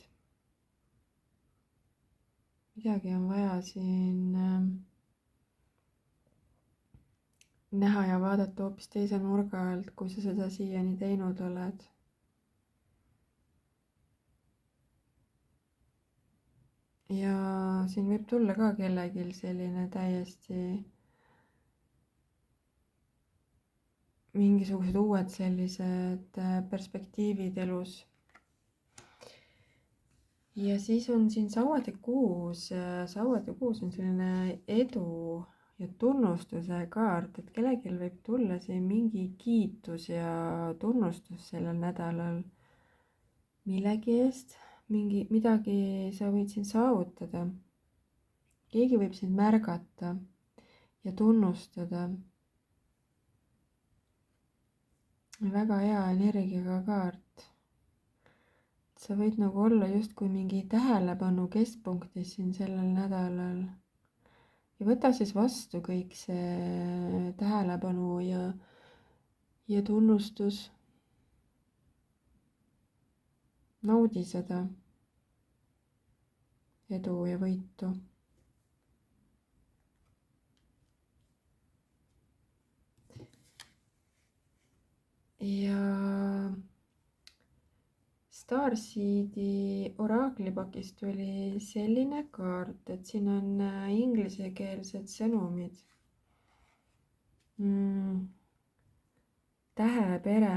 Midagi on vaja siin näha ja vaadata hoopis teise nurga alt, kui sa seda siiani teinud oled. Ja siin võib tulla ka kellelgi selline täiesti mingisugused uued sellised perspektiivid elus. Ja siis on siin sauade kuus. Sauade kuus on selline edu ja tunnustuse kaart, et kellelgi võib tulla siin mingi kiitus ja tunnustus sellel nädalal millegi eest, midagi sa võid siin saavutada. Keegi võib sind märgata ja tunnustada. Väga hea energiaga kaart. Sa võid nagu olla justkui mingi tähelepanu keskpunktis siin sellel nädalal. Ja võta siis vastu kõik see tähelepanu ja tunnustus. Naudi seda edu ja võitu. Ja Starseedi oraaklipakist tuli selline kaart, et siin on inglisekeelsed sõnumid. Tähepere.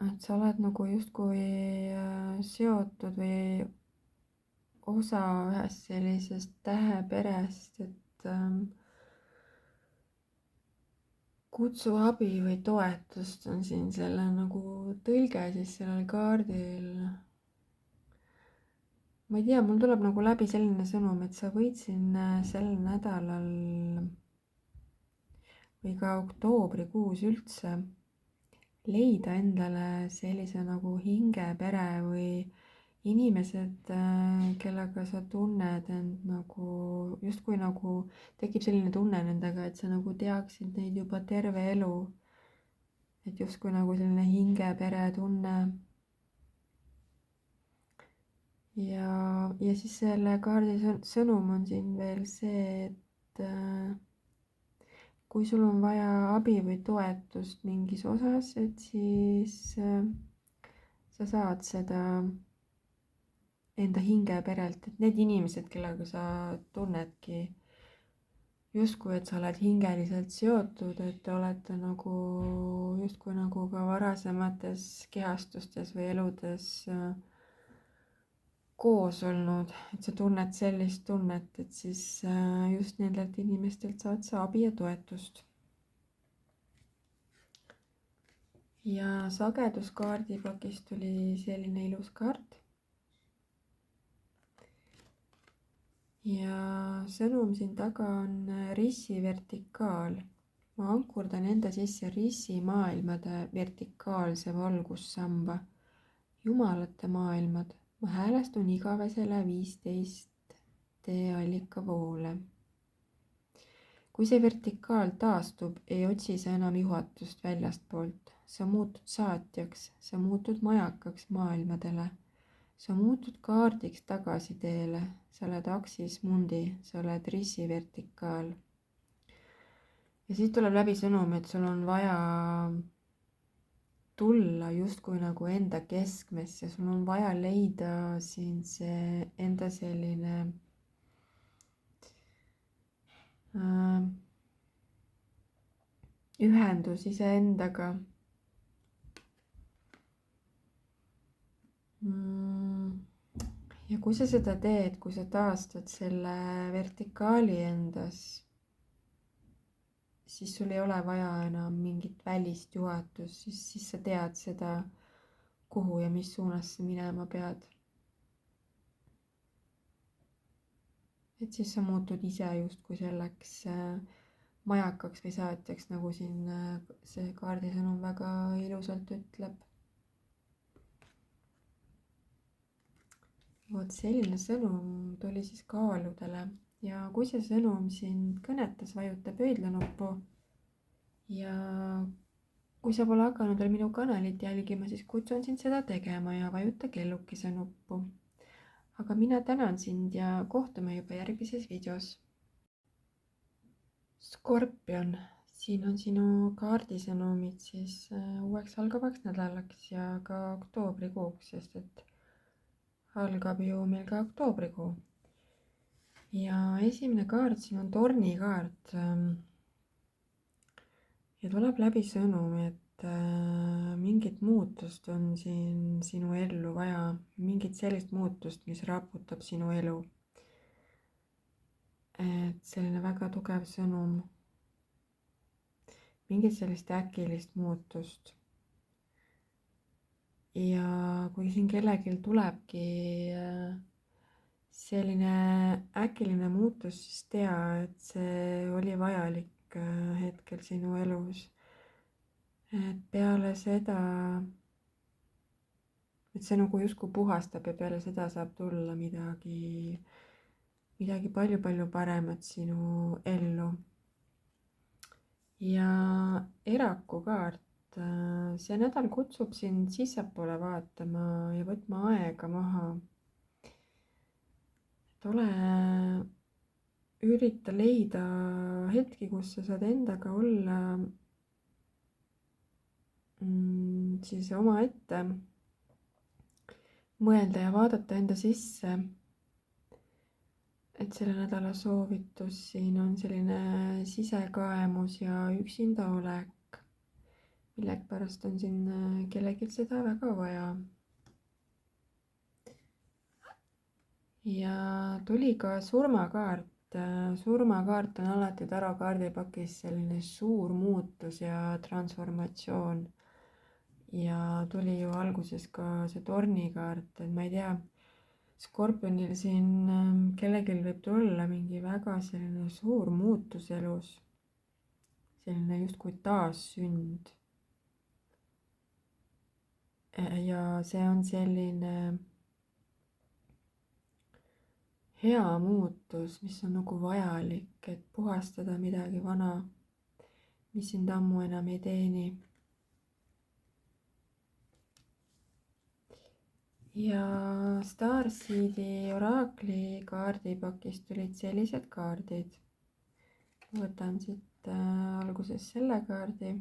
Et sa oled nagu justkui seotud või osa ühest sellisest täheperest, et kutsu abi või toetust on siin selle nagu tõlge siis sellel kaardil. Ma ei tea, mul tuleb nagu läbi selline sõnum, et sa võid siin sel nädalal või ka oktoobrikuus üldse leida endale sellise nagu hingepere või inimesed, kellega sa tunned end nagu, justkui nagu tekib selline tunne nendega, et sa nagu teaksid neid juba terve elu. Et justkui nagu selline hingepere tunne. Ja siis selle kaardi sõnum on siin veel see, et kui sul on vaja abi või toetust mingis osas, et siis sa saad seda enda hingeperelt, et need inimesed, kellega sa tunnedki justkui, et sa oled hingeliselt seotud, et te olete nagu justkui nagu ka varasemates kehastustes või eludes koos olnud, et sa tunned sellist tunnet, et siis just nendelt inimestelt saad sa abi ja toetust. Ja sageduskaardipakist tuli selline ilus kaart. Ja sõnum siin taga on rissi vertikaal. Ma ankurdan enda sisse rissi maailmade vertikaalse valgussamba, jumalate maailmad. Ma häälestun igavesele 15 tee allikavoole. kui see vertikaal taastub, ei otsi sa enam juhatust väljastpoolt. sa muutud saatjaks, sa muutud majakaks maailmadele. sa muutud kaardiks tagasiteele, sa oled aksis mundi, sa oled rissi vertikaal. ja siit tuleb läbi sõnum, et sul on vaja tulla justkui nagu enda keskmesse ja sul on vaja leida siin see enda selline ühendus iseendaga. ja kui sa seda teed, kui sa taastad selle vertikaali endas, siis sul ei ole vaja enam mingit välist juhatust, siis sa tead seda, kuhu ja mis suunas sa minema pead. et siis sa muutud ise justkui selleks majakaks või saatjaks, nagu siin see kaardisõnum väga ilusalt ütleb. vot selline sõnum tuli siis kaaludele ja kui see sõnum sind kõnetas, vajuta pöidlanuppu. ja kui sa pole hakanud veel minu kanalit jälgima, siis kutsun sind seda tegema ja vajuta kellukese nuppu. aga mina tänan sind ja kohtume juba järgmises videos. Skorpion, siin on sinu kaardisõnumid siis uueks algavaks nädalaks ja ka oktoobrikuuks, sest et algab ju meil ka oktoobrikuu. ja esimene kaart siin on tornikaart. ja tuleb läbi sõnum, et mingit muutust on siin sinu ellu vaja, mingit sellist muutust, mis raputab sinu elu. et selline väga tugev sõnum, mingit sellist äkilist muutust. ja kui siin kellelgi tulebki selline äkiline muutus, siis tea, et see oli vajalik hetkel sinu elus. et peale seda, et see nagu justkui puhastab ja peale seda saab tulla midagi palju-palju paremat sinu ellu. ja eraku kaart. see nädal kutsub sind sissepoole vaatama ja võtma aega maha. ürita leida hetki, kus sa saad endaga olla siis omaette, mõelda ja vaadata enda sisse. et selle nädala soovitus siin on selline sisekaemus ja üksinda olek. millegipärast on siin kellelgi seda väga vaja. ja tuli ka surmakaart. surmakaart on alati tarokaardipakis selline suur muutus ja transformatsioon. ja tuli ju alguses ka see tornikaart, et ma ei tea, Skorpionil siin kellelgi võib tulla mingi väga selline suur muutus elus, selline justkui taassünd. ja see on selline hea muutus, mis on nagu vajalik, et puhastada midagi vana, mis sind ammu enam ei teeni. ja Starseedi oraakli kaardipakist tulid sellised kaardid. võtan siit alguses selle kaardi.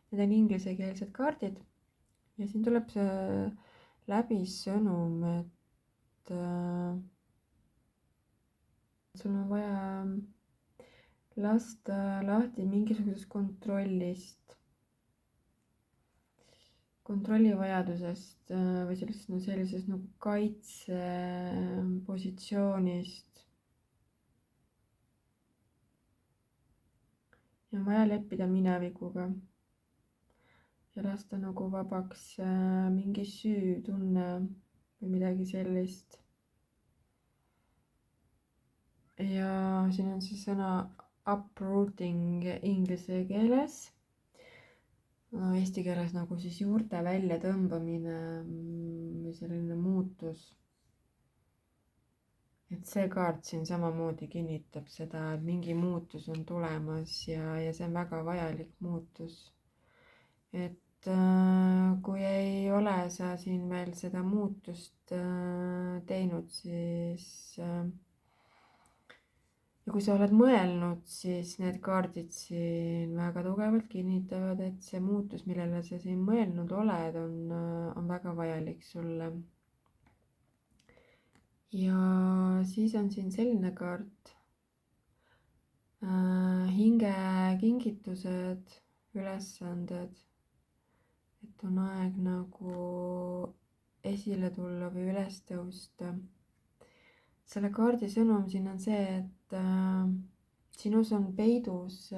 Need on inglisekeelsed kaardid ja siin tuleb see läbi sõnum, et sul on vaja lasta lahti mingisugusest kontrollivajadusest või sellisest nagu kaitsepositsioonist. ja on vaja leppida minevikuga ja lasta nagu vabaks mingi süütunne või midagi sellist. ja siin on siis sõna uprooting inglise keeles. No, eesti keeles nagu siis juurte väljatõmbamine või selline muutus. et see kaart siin samamoodi kinnitab seda, et mingi muutus on tulemas ja see on väga vajalik muutus. Et kui ei ole sa siin veel seda muutust teinud, siis ja kui sa oled mõelnud, siis need kaardid siin väga tugevalt kinnitavad, et see muutus, millele sa siin mõelnud oled, on väga vajalik sulle. Ja siis on siin selline kaart, hingekingitused, ülesanded, et on aeg nagu esile tulla või üles tõusta. Selle kaardi sõnum siin on see, et sinus on peidus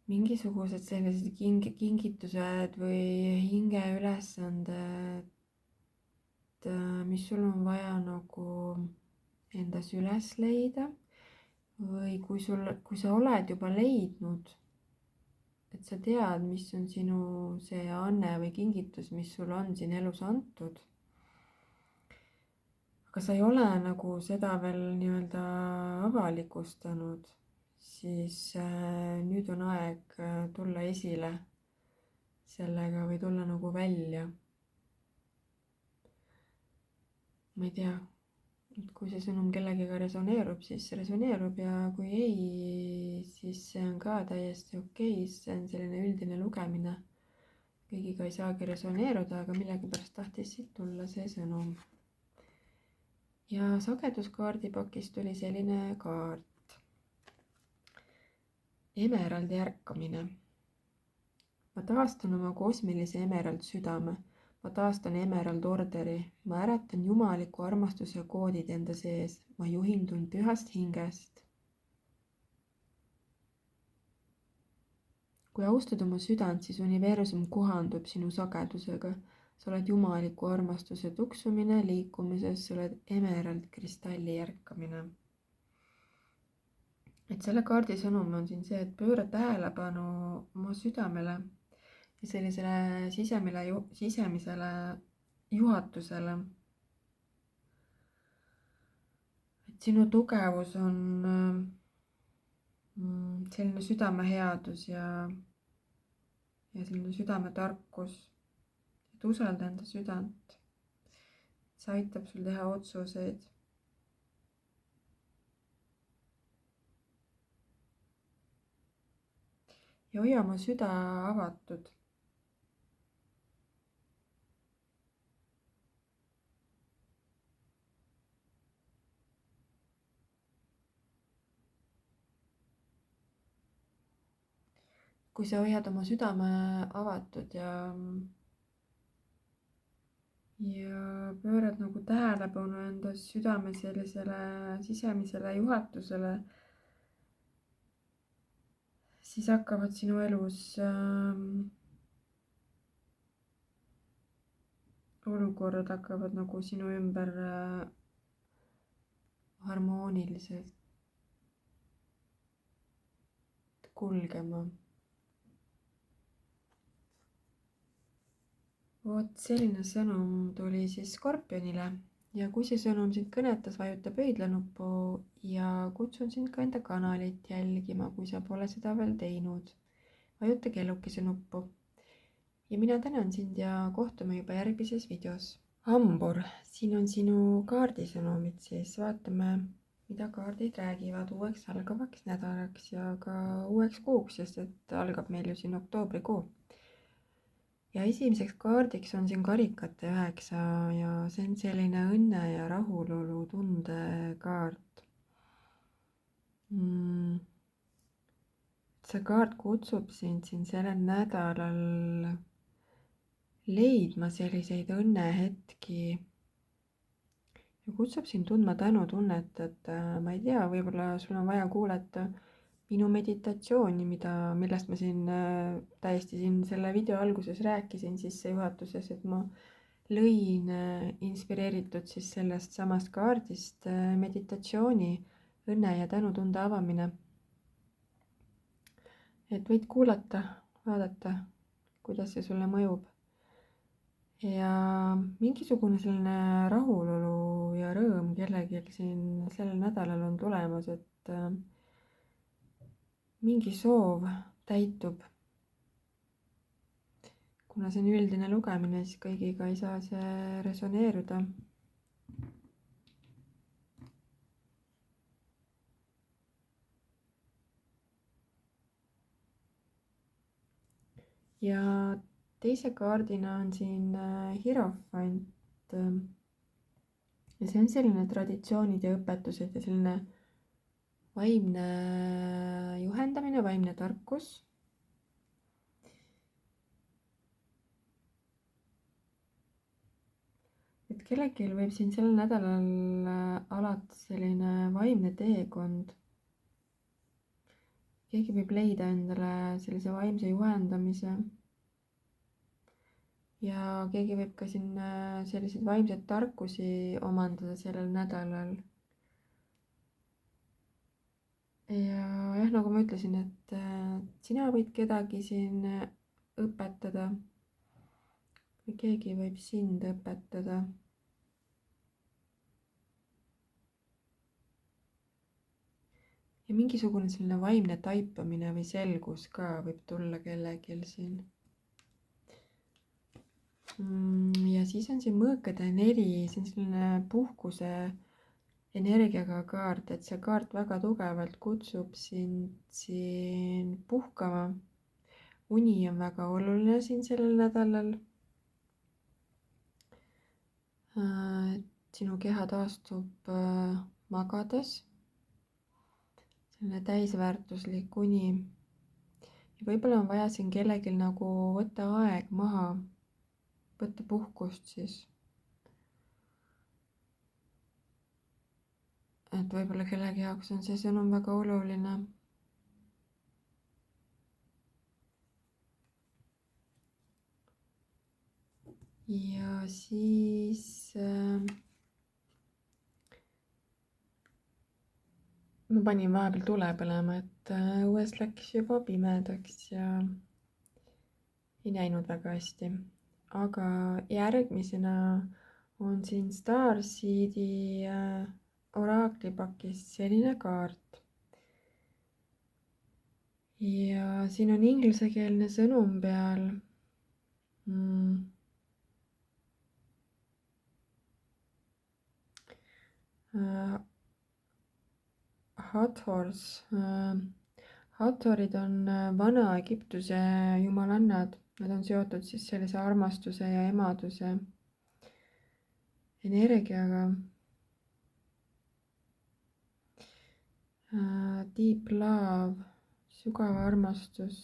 mingisugused sellised kingitused või hingeülesanded, mis sul on vaja nagu endas üles leida või kui sa oled juba leidnud, et sa tead, mis on sinu see anne või kingitus, mis sul on siin elus antud. Aga sa ei ole nagu seda veel nii-öelda avalikustanud, siis nüüd on aeg tulla esile sellega või tulla nagu välja. Ma ei tea, et kui see sõnum kellegiga resoneerub, siis resoneerub ja kui ei, siis see on ka täiesti okei, see on selline üldine lugemine. Kõigiga ei saagi resoneeruda, aga millegipärast tahtis siit tulla see sõnum. Ja sageduskaardipakis tuli selline kaart. Emeraldi ärkamine. Ma taastan oma kosmilise emerald südame. Ma taastan emerald orderi, ma äratan jumaliku armastuse koodid enda sees, ma juhindun pühast hingest. Kui austad oma südant, siis universum kohandub sinu sagedusega. Sa oled jumaliku armastuse tuksumine liikumises, sa oled emerald kristalli ärkamine. Et selle kaardi sõnum on siin see, et pööra tähelepanu oma südamele ja sellisele sisemisele juhatusele. Et sinu tugevus on selline südameheadus ja selline südametarkus. Et usalda enda südant. See aitab sul teha otsuseid. Ja hoia oma süda avatud. Kui sa hoiad oma südame avatud ja pöörad nagu tähelepanu enda südame sellisele sisemisele juhatusele, siis hakkavad sinu elus olukorrad hakkavad nagu sinu ümber harmooniliselt kulgema. Vot selline sõnum tuli siis Skorpionile ja kui see sõnum sind kõnetas, vajuta pöidlanuppu ja kutsun sind ka enda kanalit jälgima, kui sa pole seda veel teinud. Vajuta kellukese nuppu. Ja mina tänan sind ja kohtume juba järgmises videos. Hambur, siin on sinu kaardisõnumid, siis vaatame, mida kaardid räägivad uueks algavaks nädalaks ja ka uueks kuuks, sest et algab meil ju siin oktoobrikuu. Ja esimeseks kaardiks on siin karikate 9 ja see on selline õnne ja rahulolu tunde kaart. See kaart kutsub sind siin sellel nädalal leidma selliseid õnnehetki ja kutsub sind tundma tänutunnet, et ma ei tea, võib-olla sul on vaja kuulata minu meditatsiooni, millest ma siin täiesti siin selle video alguses rääkisin sissejuhatuses, et ma lõin inspireeritud siis sellest samast kaardist meditatsiooni, õnne ja tänutunde avamine. Et võid kuulata, vaadata, kuidas see sulle mõjub. ja mingisugune selline rahulolu ja rõõm kellelgi siin sellel nädalal on tulemas, et mingi soov täitub. Kuna see on üldine lugemine, siis kõigiga ei saa see resoneeruda. Ja teise kaardina on siin Hierophant. Ja see on selline traditsioonid ja õpetused ja selline vaimne juhendamine, vaimne tarkus. Et kellelgi võib siin sellel nädalal alata selline vaimne teekond. Keegi võib leida endale sellise vaimse juhendamise. Ja keegi võib ka siin selliseid vaimseid tarkusi omandada sellel nädalal. Ja jah, nagu ma ütlesin, et sina võid kedagi siin õpetada või keegi võib sind õpetada. Ja mingisugune selline vaimne taipamine või selgus ka võib tulla kellelgi siin. Ja siis on siin mõõkade 4, see on selline puhkuse energiaga kaart, et see kaart väga tugevalt kutsub sind siin puhkama. Uni on väga oluline siin sellel nädalal. Sinu keha taastub magades. Selline täisväärtuslik uni. Ja võib-olla on vaja siin kellelgi nagu võtta aeg maha, võtta puhkust siis. Et võib-olla kellegi jaoks on see sõnum väga oluline. Ja siis ma panin vahepeal tule põlema, et õues läks juba pimedaks ja ei näinud väga hästi. Aga järgmisena on siin Starseedi oraaklipakist selline kaart. Ja siin on ingliskeelne sõnum peal. Hathors. Hathorid on Vana-Egiptuse jumalannad. Nad on seotud siis sellise armastuse ja emaduse energiaga. Deep love, sügav armastus,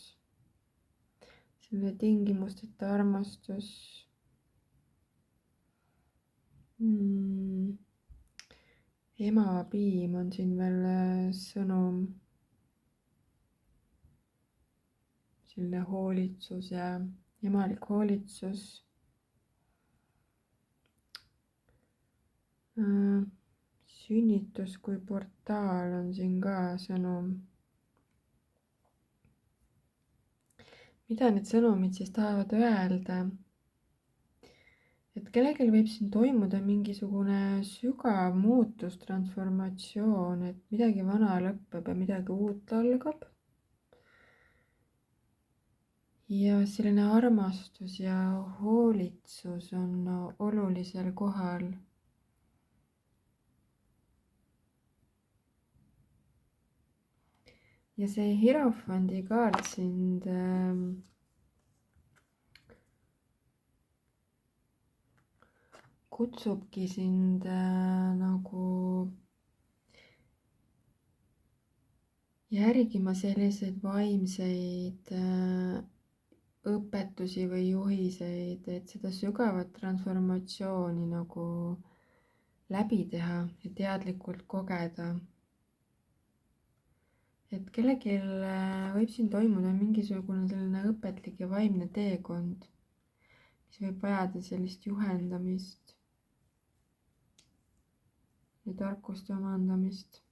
selline tingimusteta armastus. Emapiim on siin veel sõnum. Selline hoolitsus ja emalik hoolitsus. Sünnitus kui portaal on siin ka sõnum. Mida need sõnumid siis tahavad öelda? Et kellelgi võib siin toimuda mingisugune sügav muutus, transformatsioon, et midagi vana lõpeb ja midagi uut algab. Ja selline armastus ja hoolitsus on olulisel kohal. Ja see Hierophandi kaart sind kutsubki sind nagu järgima selliseid vaimseid õpetusi või juhiseid, et seda sügavat transformatsiooni nagu läbi teha ja teadlikult kogeda. Et kellelgi võib siin toimuda mingisugune selline õpetlik ja vaimne teekond, mis võib vajada sellist juhendamist ja tarkuste omandamist.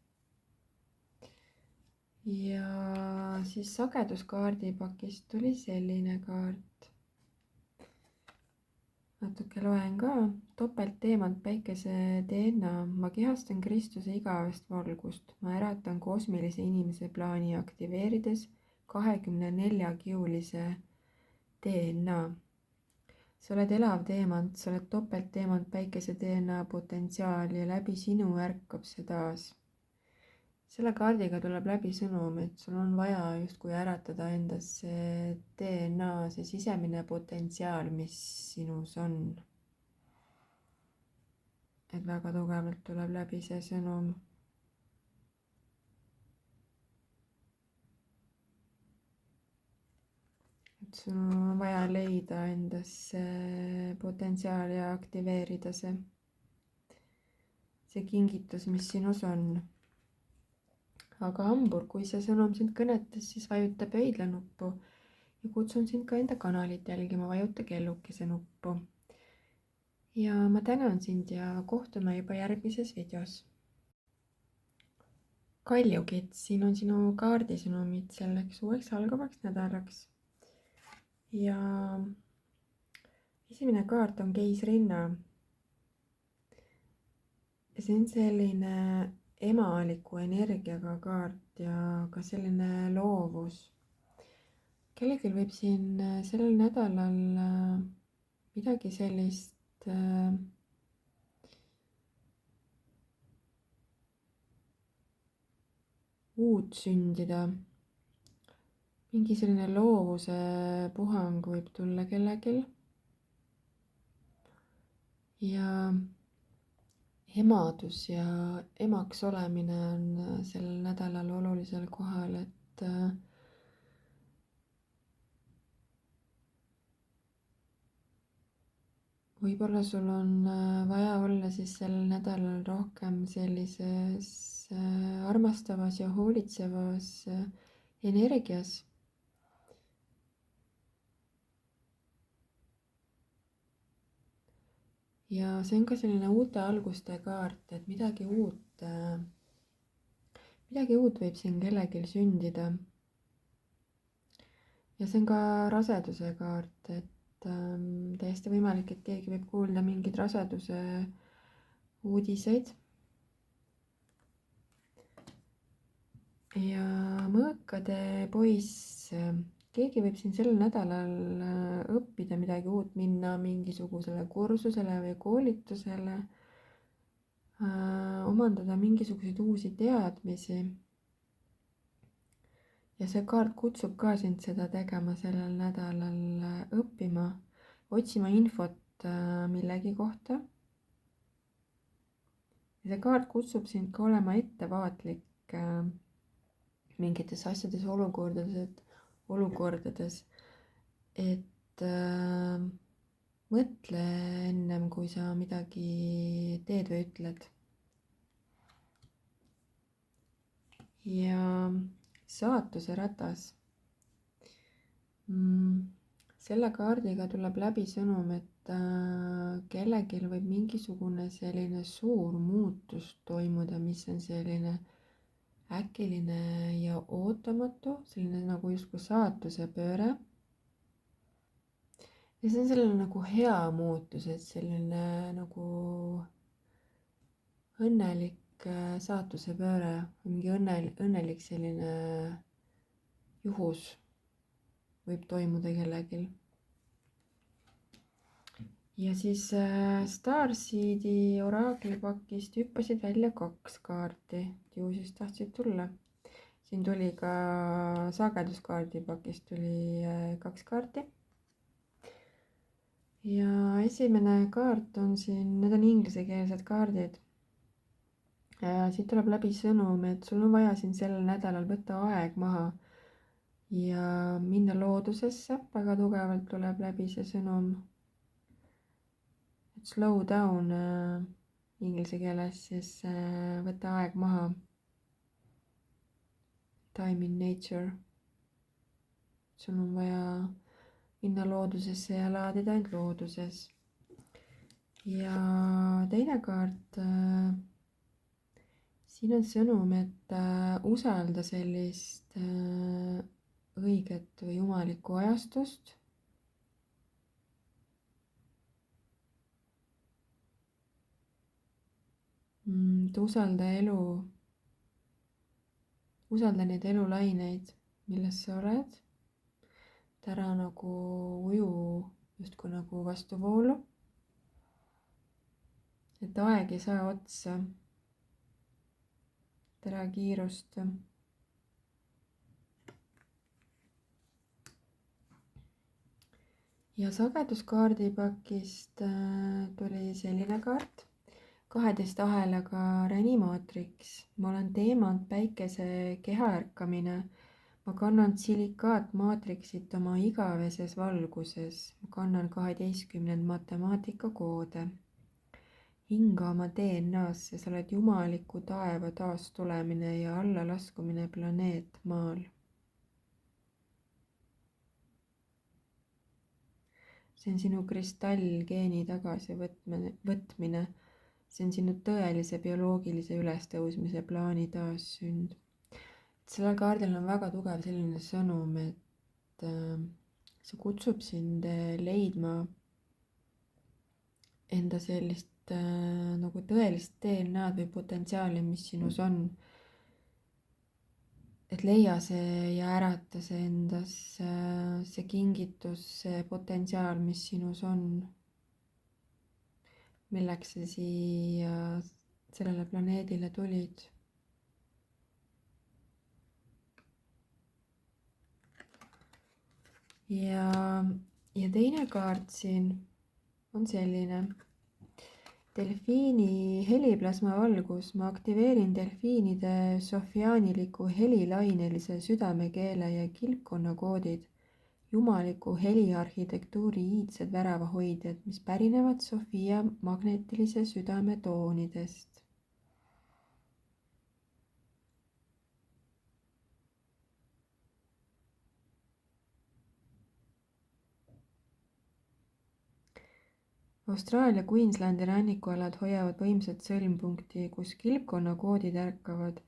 Ja siis sageduskaardipakist tuli selline kaart. natuke loen ka. Topeltteemant päikese DNA. Ma kehastan Kristuse igavest valgust. Ma äratan kosmilise inimese plaani aktiveerides 24-kiulise DNA. Sa oled elav teemant, sa oled topeltteemant päikese DNA potentsiaal ja läbi sinu ärkab see taas. Selle kaardiga tuleb läbi sõnum, et sul on vaja justkui äratada endas see DNA, see sisemine potentsiaal, mis sinus on. Et väga tugevalt tuleb läbi see sõnum. Et sul on vaja leida endas see potentsiaal ja aktiveerida see kingitus, mis sinus on. Aga hambur, kui see sõnum sind kõnetas, siis vajuta pöidla nuppu ja kutsun sind ka enda kanalit jälgima, vajuta kellukese nuppu. Ja ma tänan sind ja kohtume juba järgmises videos. Kaljukid, siin on sinu kaardisõnumid selleks uueks algavaks nädalaks. Ja esimene kaart on keisrinna. Ja see on selline emaliku energiaga kaart ja ka selline loovus. Kellelgi võib siin sellel nädalal midagi sellist uut sündida. Mingi selline loovuse puhang võib tulla kellelgi. Ja emadus ja emaks olemine on sellel nädalal olulisel kohal, et võib-olla sul on vaja olla siis sellel nädalal rohkem sellises armastavas ja hoolitsevas energias. Ja see on ka selline uute alguste kaart, et midagi uut võib siin kellelgi sündida. Ja see on ka raseduse kaart, et täiesti võimalik, et keegi võib kuulda mingeid raseduse uudiseid. Ja mõõkade poiss, keegi võib siin sellel nädalal õppida midagi uut, minna mingisugusele kursusele või koolitusele, omandada mingisuguseid uusi teadmisi. Ja see kaart kutsub ka sind seda tegema sellel nädalal, õppima, otsima infot millegi kohta. Ja see kaart kutsub sind ka olema ettevaatlik mingites asjades, olukordades, et mõtle ennem, kui sa midagi teed või ütled. Ja saatuse ratas. Selle kaardiga tuleb läbi sõnum, et kellelgi võib mingisugune selline suur muutus toimuda, mis on selline äkiline ja ootamatu, selline nagu justkui saatuse pööre. Ja see on selline nagu hea muutus, et selline nagu õnnelik saatuse pööre, mingi õnnelik selline juhus võib toimuda kellelgi. Ja siis Starseedi oraaklipakist hüppasid välja 2 kaarti, ju siis tahtsid tulla. Siin tuli ka sageduskaardipakist tuli 2 kaarti. Ja esimene kaart on siin, need on inglisekeelsed kaardid. Siit tuleb läbi sõnum, et sul on vaja siin sellel nädalal võtta aeg maha ja minna loodusesse, väga tugevalt tuleb läbi see sõnum. Slow down inglise keeles, siis võta aeg maha. Time in nature. Sul on vaja minna loodusesse ja laadida end looduses. Ja teine kaart, siin on sõnum, et usalda sellist õiget või jumalikku ajastust. usalda neid elulaineid, milles sa oled. et ära nagu uju justkui nagu vastuvoolu. et aeg ei saa otsa. et ära kiirusta. ja sageduskaardipakist tuli selline kaart. 12 ahelaga Reanimaatrix. Ma olen teemant päikese kehaärkamine. Ma kannan silikaatmaatriksit oma igaveses valguses. Ma kannan 12 matemaatikakoode. Hinga oma DNA-sse, sa oled jumaliku taeva taastulemine ja allalaskumine planeet Maal. See on sinu kristallgeeni tagasivõtmine. See on sinu tõelise bioloogilise ülestõusmise plaani taassünd. Sellel kaardil on väga tugev selline sõnum, et see kutsub sind leidma enda sellist nagu tõelist DNA-d või potentsiaali, mis sinus on. Et leia see ja ärata see endas, see kingitus, see potentsiaal, mis sinus on. Milleks sa siia sellele planeedile tulid. Ja teine kaart siin on selline. Delfiini heliplasma valgus. Ma aktiveerin delfiinide sofiaaniliku helilainelise südamekeele ja kilpkonnakoodid, jumaliku heliarhitektuuri iidsed väravahoidjad, mis pärinevad Sofia magnetilise südame toonidest. Austraalia Queenslandi rannikualad hoiavad võimsat sõlmpunkti, kus kilpkonnakoodid ärkavad.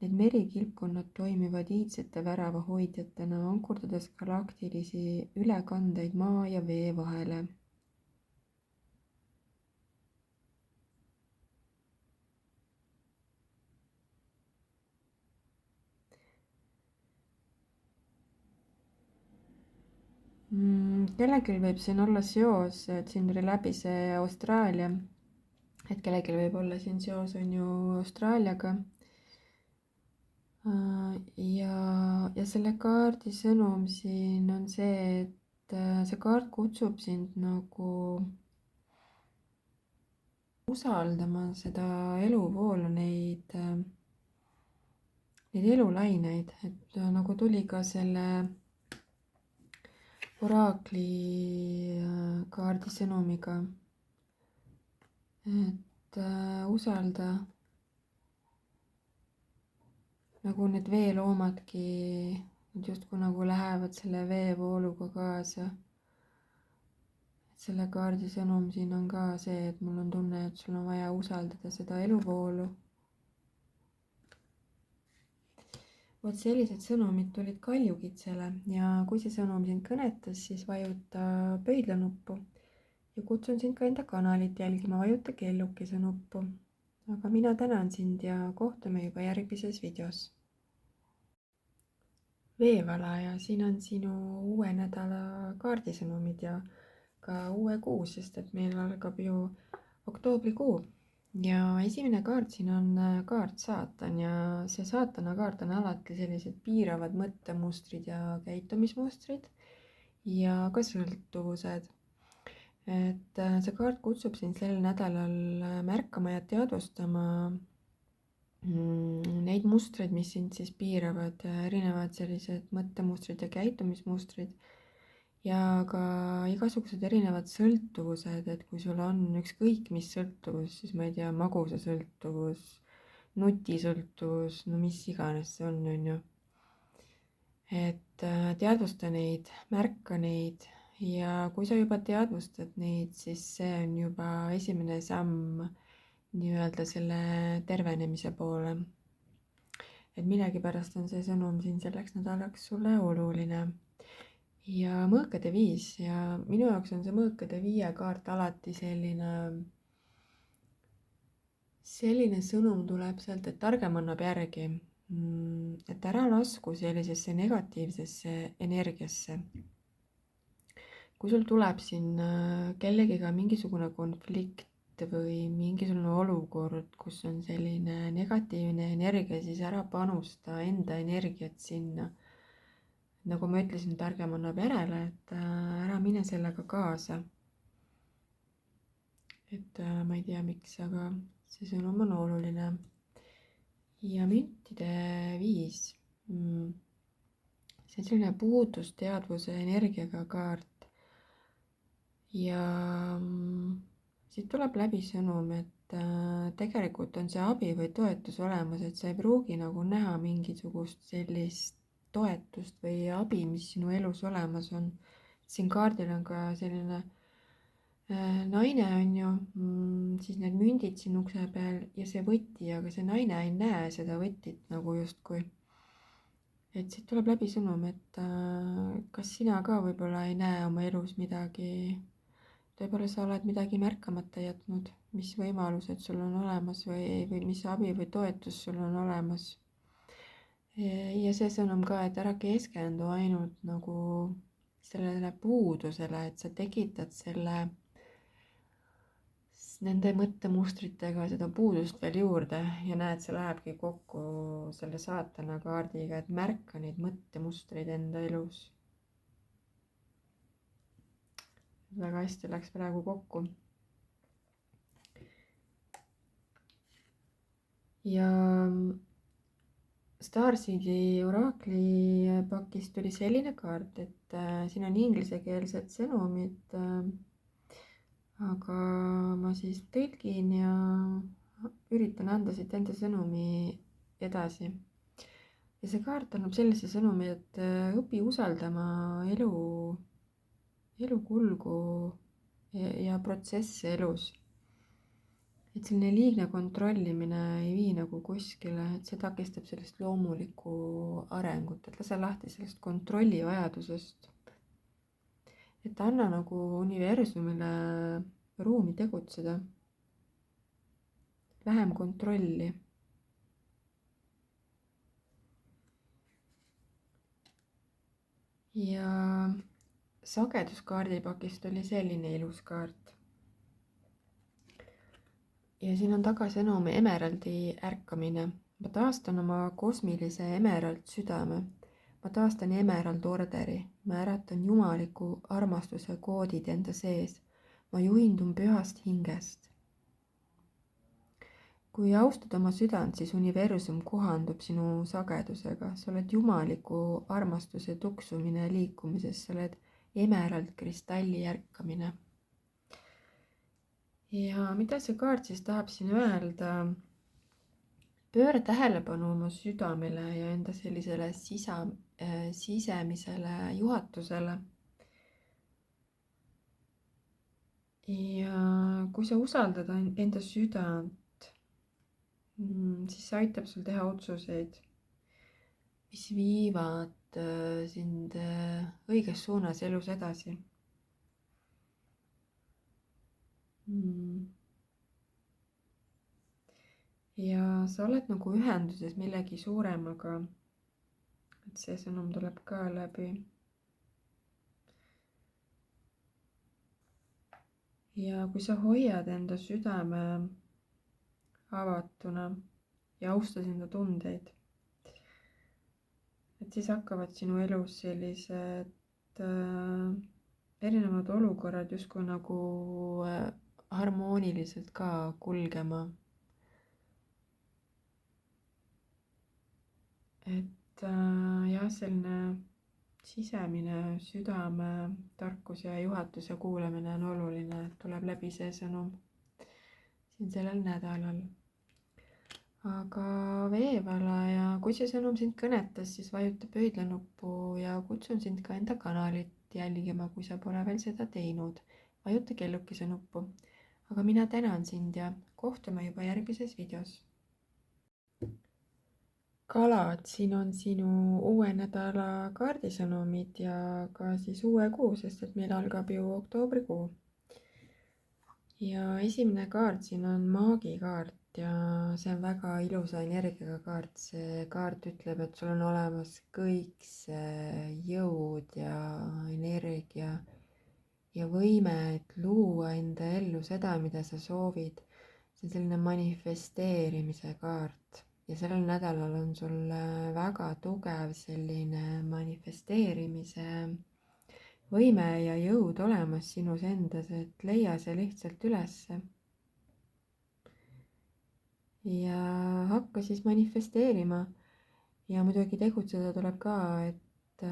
Need merikilpkonnad toimivad iidsete väravahoidjatena, ankurdades galaktilisi ülekandeid maa ja vee vahele. Kellelgi võib siin olla seos, et siin tuli läbi see Austraalia, et kellelgi võib olla siin seos on ju Austraaliaga. Ja selle kaardi sõnum siin on see, et see kaart kutsub sind nagu usaldama seda eluvoolu, neid elulaineid, et nagu tuli ka selle oraakli kaardi sõnumiga, et usalda, nagu need veeloomadki justkui nagu lähevad selle veevooluga kaasa. Selle kaardi sõnum siin on ka see, et mul on tunne, et sul on vaja usaldada seda eluvoolu. Vot sellised sõnumid tulid Kaljukitsele ja kui see sõnum sind kõnetas, siis vajuta pöidlanuppu ja kutsun sind ka enda kanalit jälgima, vajuta kellukese nuppu. Aga mina tänan sind ja kohtume juba järgmises videos. Veevalaja, siin on sinu uue nädala kaardisõnumid ja ka uue kuu, sest et meil algab ju oktoobrikuu. Ja esimene kaart siin on kaart saatan ja see saatana kaart on alati sellised piiravad mõttemustrid ja käitumismustrid ja ka sõltuvused. Et see kaart kutsub sind sel nädalal märkama ja teadvustama neid mustreid, mis sind siis piiravad, erinevad sellised mõttemustrid ja käitumismustrid. Ja ka igasugused erinevad sõltuvused, et kui sul on ükskõik mis sõltuvus, siis ma ei tea, magusasõltuvus, nutisõltuvus, no mis iganes see on ju. Et teadvusta neid, märka neid ja kui sa juba teadvustad neid, siis see on juba esimene samm nii-öelda selle tervenemise poole. Et millegipärast on see sõnum siin selleks nädalaks sulle oluline. Ja mõõkade 5 ja minu jaoks on see mõõkade 5 kaart alati selline selline sõnum tuleb sealt, et targem annab järgi. Et ära lasku sellisesse negatiivsesse energiasse. Kui sul tuleb siin kellegiga mingisugune konflikt või mingisugune olukord, kus on selline negatiivne energia, siis ära panusta enda energiat sinna. Nagu ma ütlesin, targem annab järele, et ära mine sellega kaasa. Et ma ei tea, miks, aga see sõnum on oluline. Ja müntide 5. See on selline puudusteadvuse energiaga kaart. Ja siit tuleb läbi sõnum, et tegelikult on see abi või toetus olemas, et sa ei pruugi nagu näha mingisugust sellist toetust või abi, mis sinu elus olemas on. Siin kaardil on ka selline naine on ju, siis need mündid siin ukse peal ja see võti, aga see naine ei näe seda võtit nagu justkui. Et siit tuleb läbi sõnum, et kas sina ka võib-olla ei näe oma elus midagi, võib-olla sa oled midagi märkamata jätnud, mis võimalused sul on olemas või mis abi või toetus sul on olemas. Ja see sõnum ka, et ära keskendu ainult nagu sellele puudusele, et sa tekitad nende mõttemustritega seda puudust veel juurde ja näed, see lähebki kokku selle saatana kaardiga, et märka neid mõttemustreid enda elus. Väga hästi läks praegu kokku. Ja Starseedi oraakli pakist tuli selline kaart, et siin on inglisekeelsed sõnumid, aga ma siis tõlgin ja üritan anda siit enda sõnumi edasi. Ja see kaart annab sellise sõnumi, et õpi usaldama elu kulgu ja protsesse elus. Et selline liigne kontrollimine ei vii nagu kuskile, et see takistab sellist loomulikku arengut, et lase lahti sellest kontrolli vajadusest. Et anna nagu universumile ruumi tegutseda, vähem kontrolli. Ja sageduskaardipakist oli selline ilus kaart. Ja siin on tagasõnum emeraldi ärkamine. Ma taastan oma kosmilise emerald südame. Ma taastan emerald orderi. Ma äratan jumaliku armastuse koodid enda sees. Ma juhindun pühast hingest. Kui austad oma südant, siis universum kohandub sinu sagedusega. Sa oled jumaliku armastuse tuksumine liikumises. Sa oled emerald kristalli ärkamine. Ja mida see kaart siis tahab siin öelda? Pööra tähelepanu oma südamele ja enda sellisele sisemisele juhatusele. Ja kui sa usaldad enda südant, siis see aitab sul teha otsuseid, mis viivad sind õiges suunas elus edasi. Ja sa oled nagu ühenduses millegi suuremaga, et see sõnum tuleb ka läbi. Ja kui sa hoiad enda südame avatuna ja austad enda tundeid, et siis hakkavad sinu elus sellised erinevad olukorrad justkui nagu harmooniliselt ka kulgema. Et jah, selline sisemine südame tarkus ja juhatus ja kuulamine on oluline, et tuleb läbi see sõnum siin sellel nädalal. Aga veevalaja, kui see sõnum sind kõnetas, siis vajuta pöidlanuppu ja kutsun sind ka enda kanalit jälgima, kui sa pole veel seda teinud. Vajuta kellukese nuppu. Aga mina tänan sind ja kohtume juba järgmises videos. Kalad, siin on sinu uue nädala kaardisõnumid ja ka siis uue kuu, sest et meil algab ju oktoobrikuu. ja esimene kaart siin on maagikaart ja see on väga ilusa energiaga kaart. See kaart ütleb, et sul on olemas kõik see jõud ja energia ja võime, et luua enda ellu seda, mida sa soovid. See on selline manifesteerimise kaart ja sellel nädalal on sul väga tugev selline manifesteerimise võime ja jõud olemas sinus endas, et leia see lihtsalt ülesse. ja hakka siis manifesteerima ja muidugi tegutseda tuleb ka, et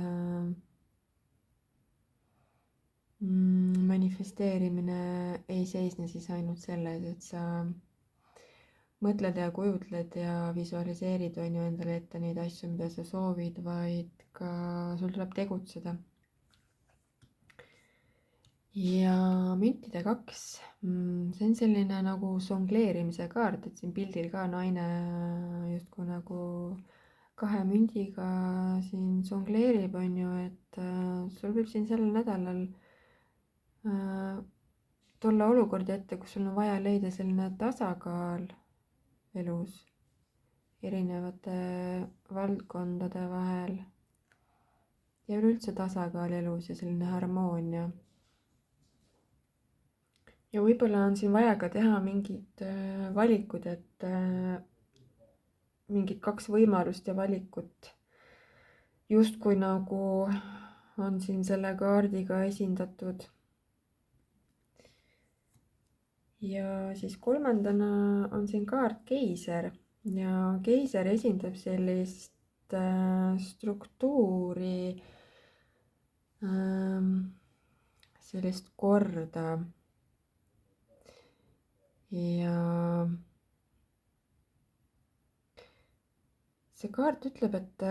manifesteerimine ei seisne siis ainult selles, et sa mõtled ja kujutled ja visualiseerid on ju endale ette neid asju, mida sa soovid, vaid ka sul tuleb tegutseda. ja müntide 2, see on selline nagu žongleerimise kaart, et siin pildil ka naine justkui nagu 2 mündiga siin žongleerib, on ju, et sul võib siin sellel nädalal tulla olukordi ette, kus sul on vaja leida selline tasakaal elus erinevate valdkondade vahel ja üleüldse tasakaal elus ja selline harmoonia. ja võib-olla on siin vaja ka teha mingid valikud, et mingid 2 võimalust ja valikut justkui nagu on siin selle kaardiga esindatud. ja siis kolmandana on siin kaart keiser ja keiser esindab sellist struktuuri, sellist korda ja see kaart ütleb, et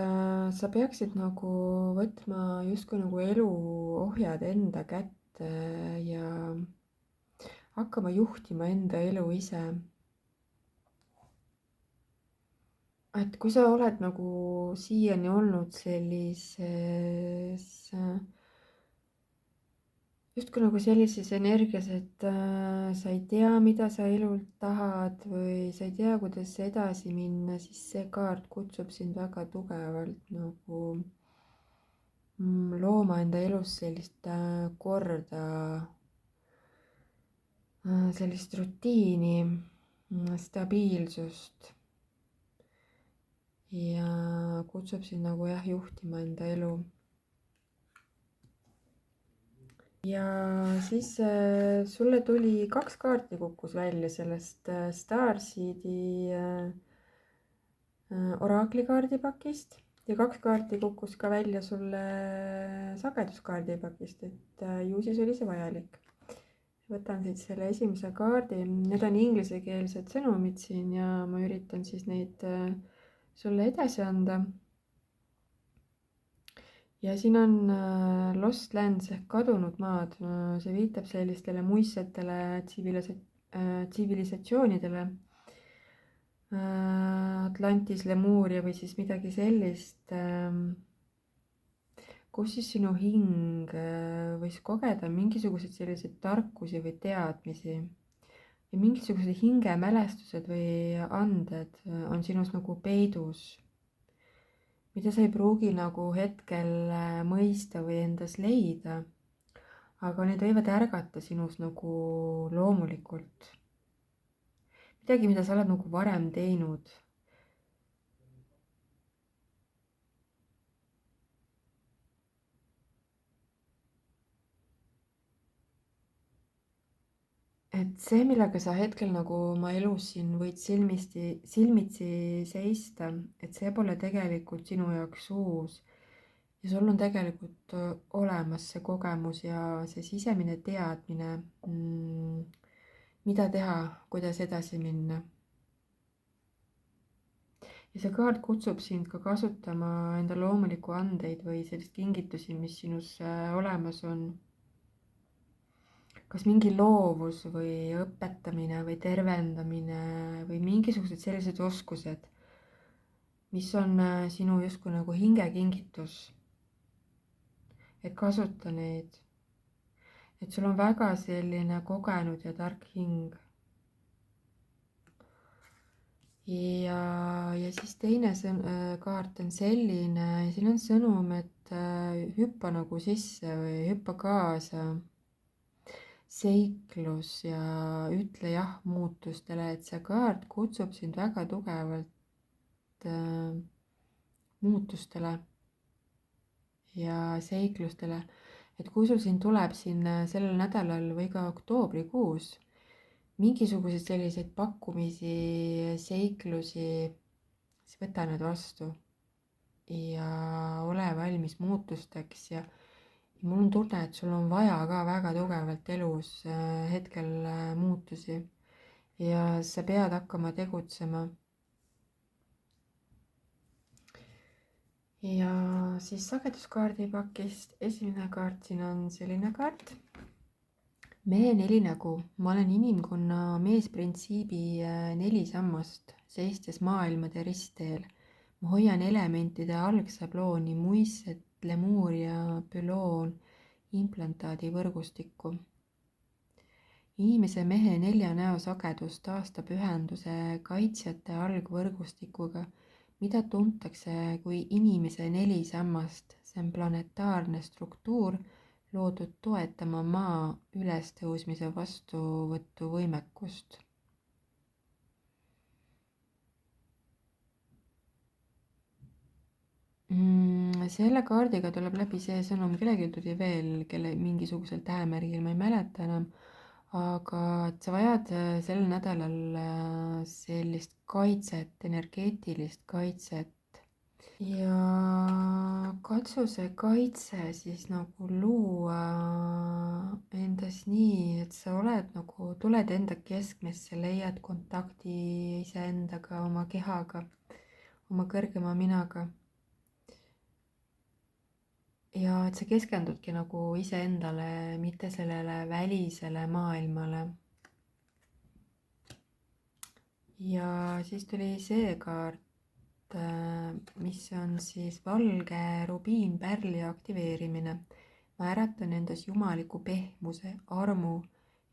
sa peaksid nagu võtma justkui nagu elu ohjad enda kätte ja hakkama juhtima enda elu ise. et kui sa oled nagu siiani olnud sellises justkui nagu sellises energias, et sa ei tea, mida sa elult tahad või sa ei tea, kuidas edasi minna, siis see kaart kutsub sind väga tugevalt nagu looma enda elus sellist korda, sellist rutiini, stabiilsust ja kutsub sind nagu jah, juhtima enda elu. ja siis sulle tuli 2 kaarti kukkus välja sellest Starseedi oraaklikaardipakist ja 2 kaarti kukkus ka välja sulle sageduskaardipakist, et ju siis oli see vajalik. võtan siit selle esimese kaardi, need on inglisekeelsed sõnumid siin ja ma üritan siis neid sulle edasi anda. ja siin on Lost Lands ehk kadunud maad, see viitab sellistele muistsetele tsivilisatsioonidele, Atlantis, Lemuuria või siis midagi sellist, kus siis sinu hing võis kogeda mingisuguseid selliseid tarkusi või teadmisi ja mingisugused hingemälestused või anded on sinus nagu peidus, mida sa ei pruugi nagu hetkel mõista või endas leida, aga need võivad ärgata sinus nagu loomulikult. midagi, mida sa oled nagu varem teinud. et see, millega sa hetkel nagu oma elus siin võid silmitsi seista, et see pole tegelikult sinu jaoks uus. ja sul on tegelikult olemas see kogemus ja see sisemine teadmine, mida teha, kuidas edasi minna. ja see kaart kutsub sind ka kasutama enda loomulikku andeid või sellist kingitusi, mis sinus olemas on. kas mingi loovus või õpetamine või tervendamine või mingisugused sellised oskused, mis on sinu justkui nagu hingekingitus. et kasuta neid. et sul on väga selline kogenud ja tark hing. ja siis teine kaart on selline, siin on sõnum, et hüppa nagu sisse või hüppa kaasa, seiklus ja ütle jah muutustele, et see kaart kutsub sind väga tugevalt muutustele ja seiklustele. et kui sul siin tuleb siin sellel nädalal või ka oktoobrikuus mingisuguseid selliseid pakkumisi, seiklusi, siis võta need vastu ja ole valmis muutusteks ja mul on tunne, et sul on vaja ka väga tugevalt elus hetkel muutusi ja sa pead hakkama tegutsema. ja siis sageduskaardipakist esimene kaart siin on selline kaart. mehe 4 nägu, ma olen inimkonna meesprintsiibi 4 sammast, seistes maailmade ristteel. ma hoian elementide algsablooni, muisset, lemuuria, büloon, implantaadi võrgustikku. inimese mehe 4 näo sagedus taastab ühenduse kaitsjate algvõrgustikuga, mida tuntakse kui inimese 4 sammast. see on planetaarne struktuur, loodud toetama maa ülestõusmise vastuvõtuvõimekust. Selle kaardiga tuleb läbi see sõnum, kellelgi tuli veel mingisugusel tähemärgil, ma ei mäleta enam, aga et sa vajad sel nädalal sellist kaitset, energeetilist kaitset. ja katsu see kaitse siis nagu luua endas nii, et sa oled nagu, tuled enda keskmesse, leiad kontakti iseendaga, oma kehaga, oma kõrgema minaga. ja et sa keskendudki nagu iseendale, mitte sellele välisele maailmale. ja siis tuli see kaart, mis on siis valge rubiinpärli aktiveerimine. ma äratan endas jumaliku pehmuse, armu,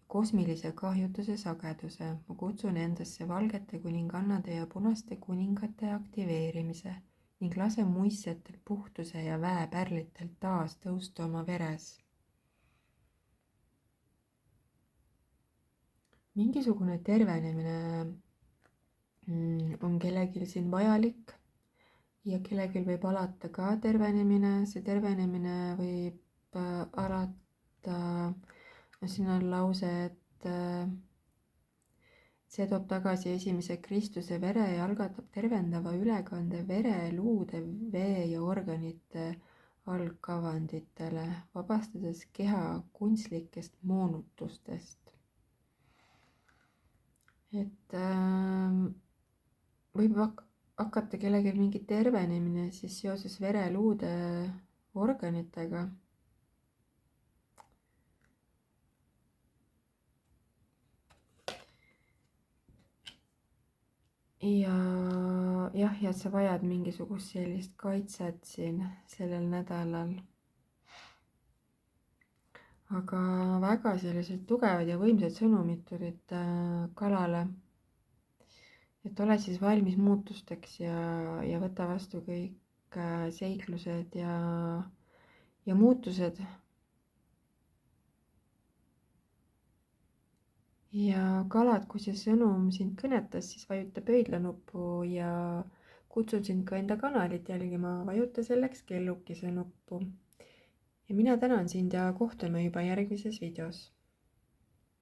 kosmilise kahjutuse sageduse. ma kutsun endasse valgete kuningannade ja punaste kuningate aktiveerimise ning lasen muistsetel puhtuse ja väepärlitel taas tõusta oma veres. mingisugune tervenemine on kellelgi siin vajalik ja kellelgi võib alata ka tervenemine. see tervenemine võib alata, no siin on lause, et see toob tagasi esimese Kristuse vere ja algatab tervendava ülekande vere, luude, vee ja organite algkavanditele, vabastades keha kunstlikest moonutustest. et võib hakata kellelgi mingi tervenemine siis seoses vere, luude, organitega. ja jah, ja sa vajad mingisugust sellist kaitset siin sellel nädalal. aga väga sellised tugevad ja võimsad sõnumid tulid kalale. et ole siis valmis muutusteks ja võta vastu kõik seiklused ja muutused. ja kalad, kui see sõnum sind kõnetas, siis vajuta pöidlanuppu ja kutsun sind ka enda kanalit jälgima, vajuta selleks kellukese nuppu. ja mina tänan sind ja kohtume juba järgmises videos.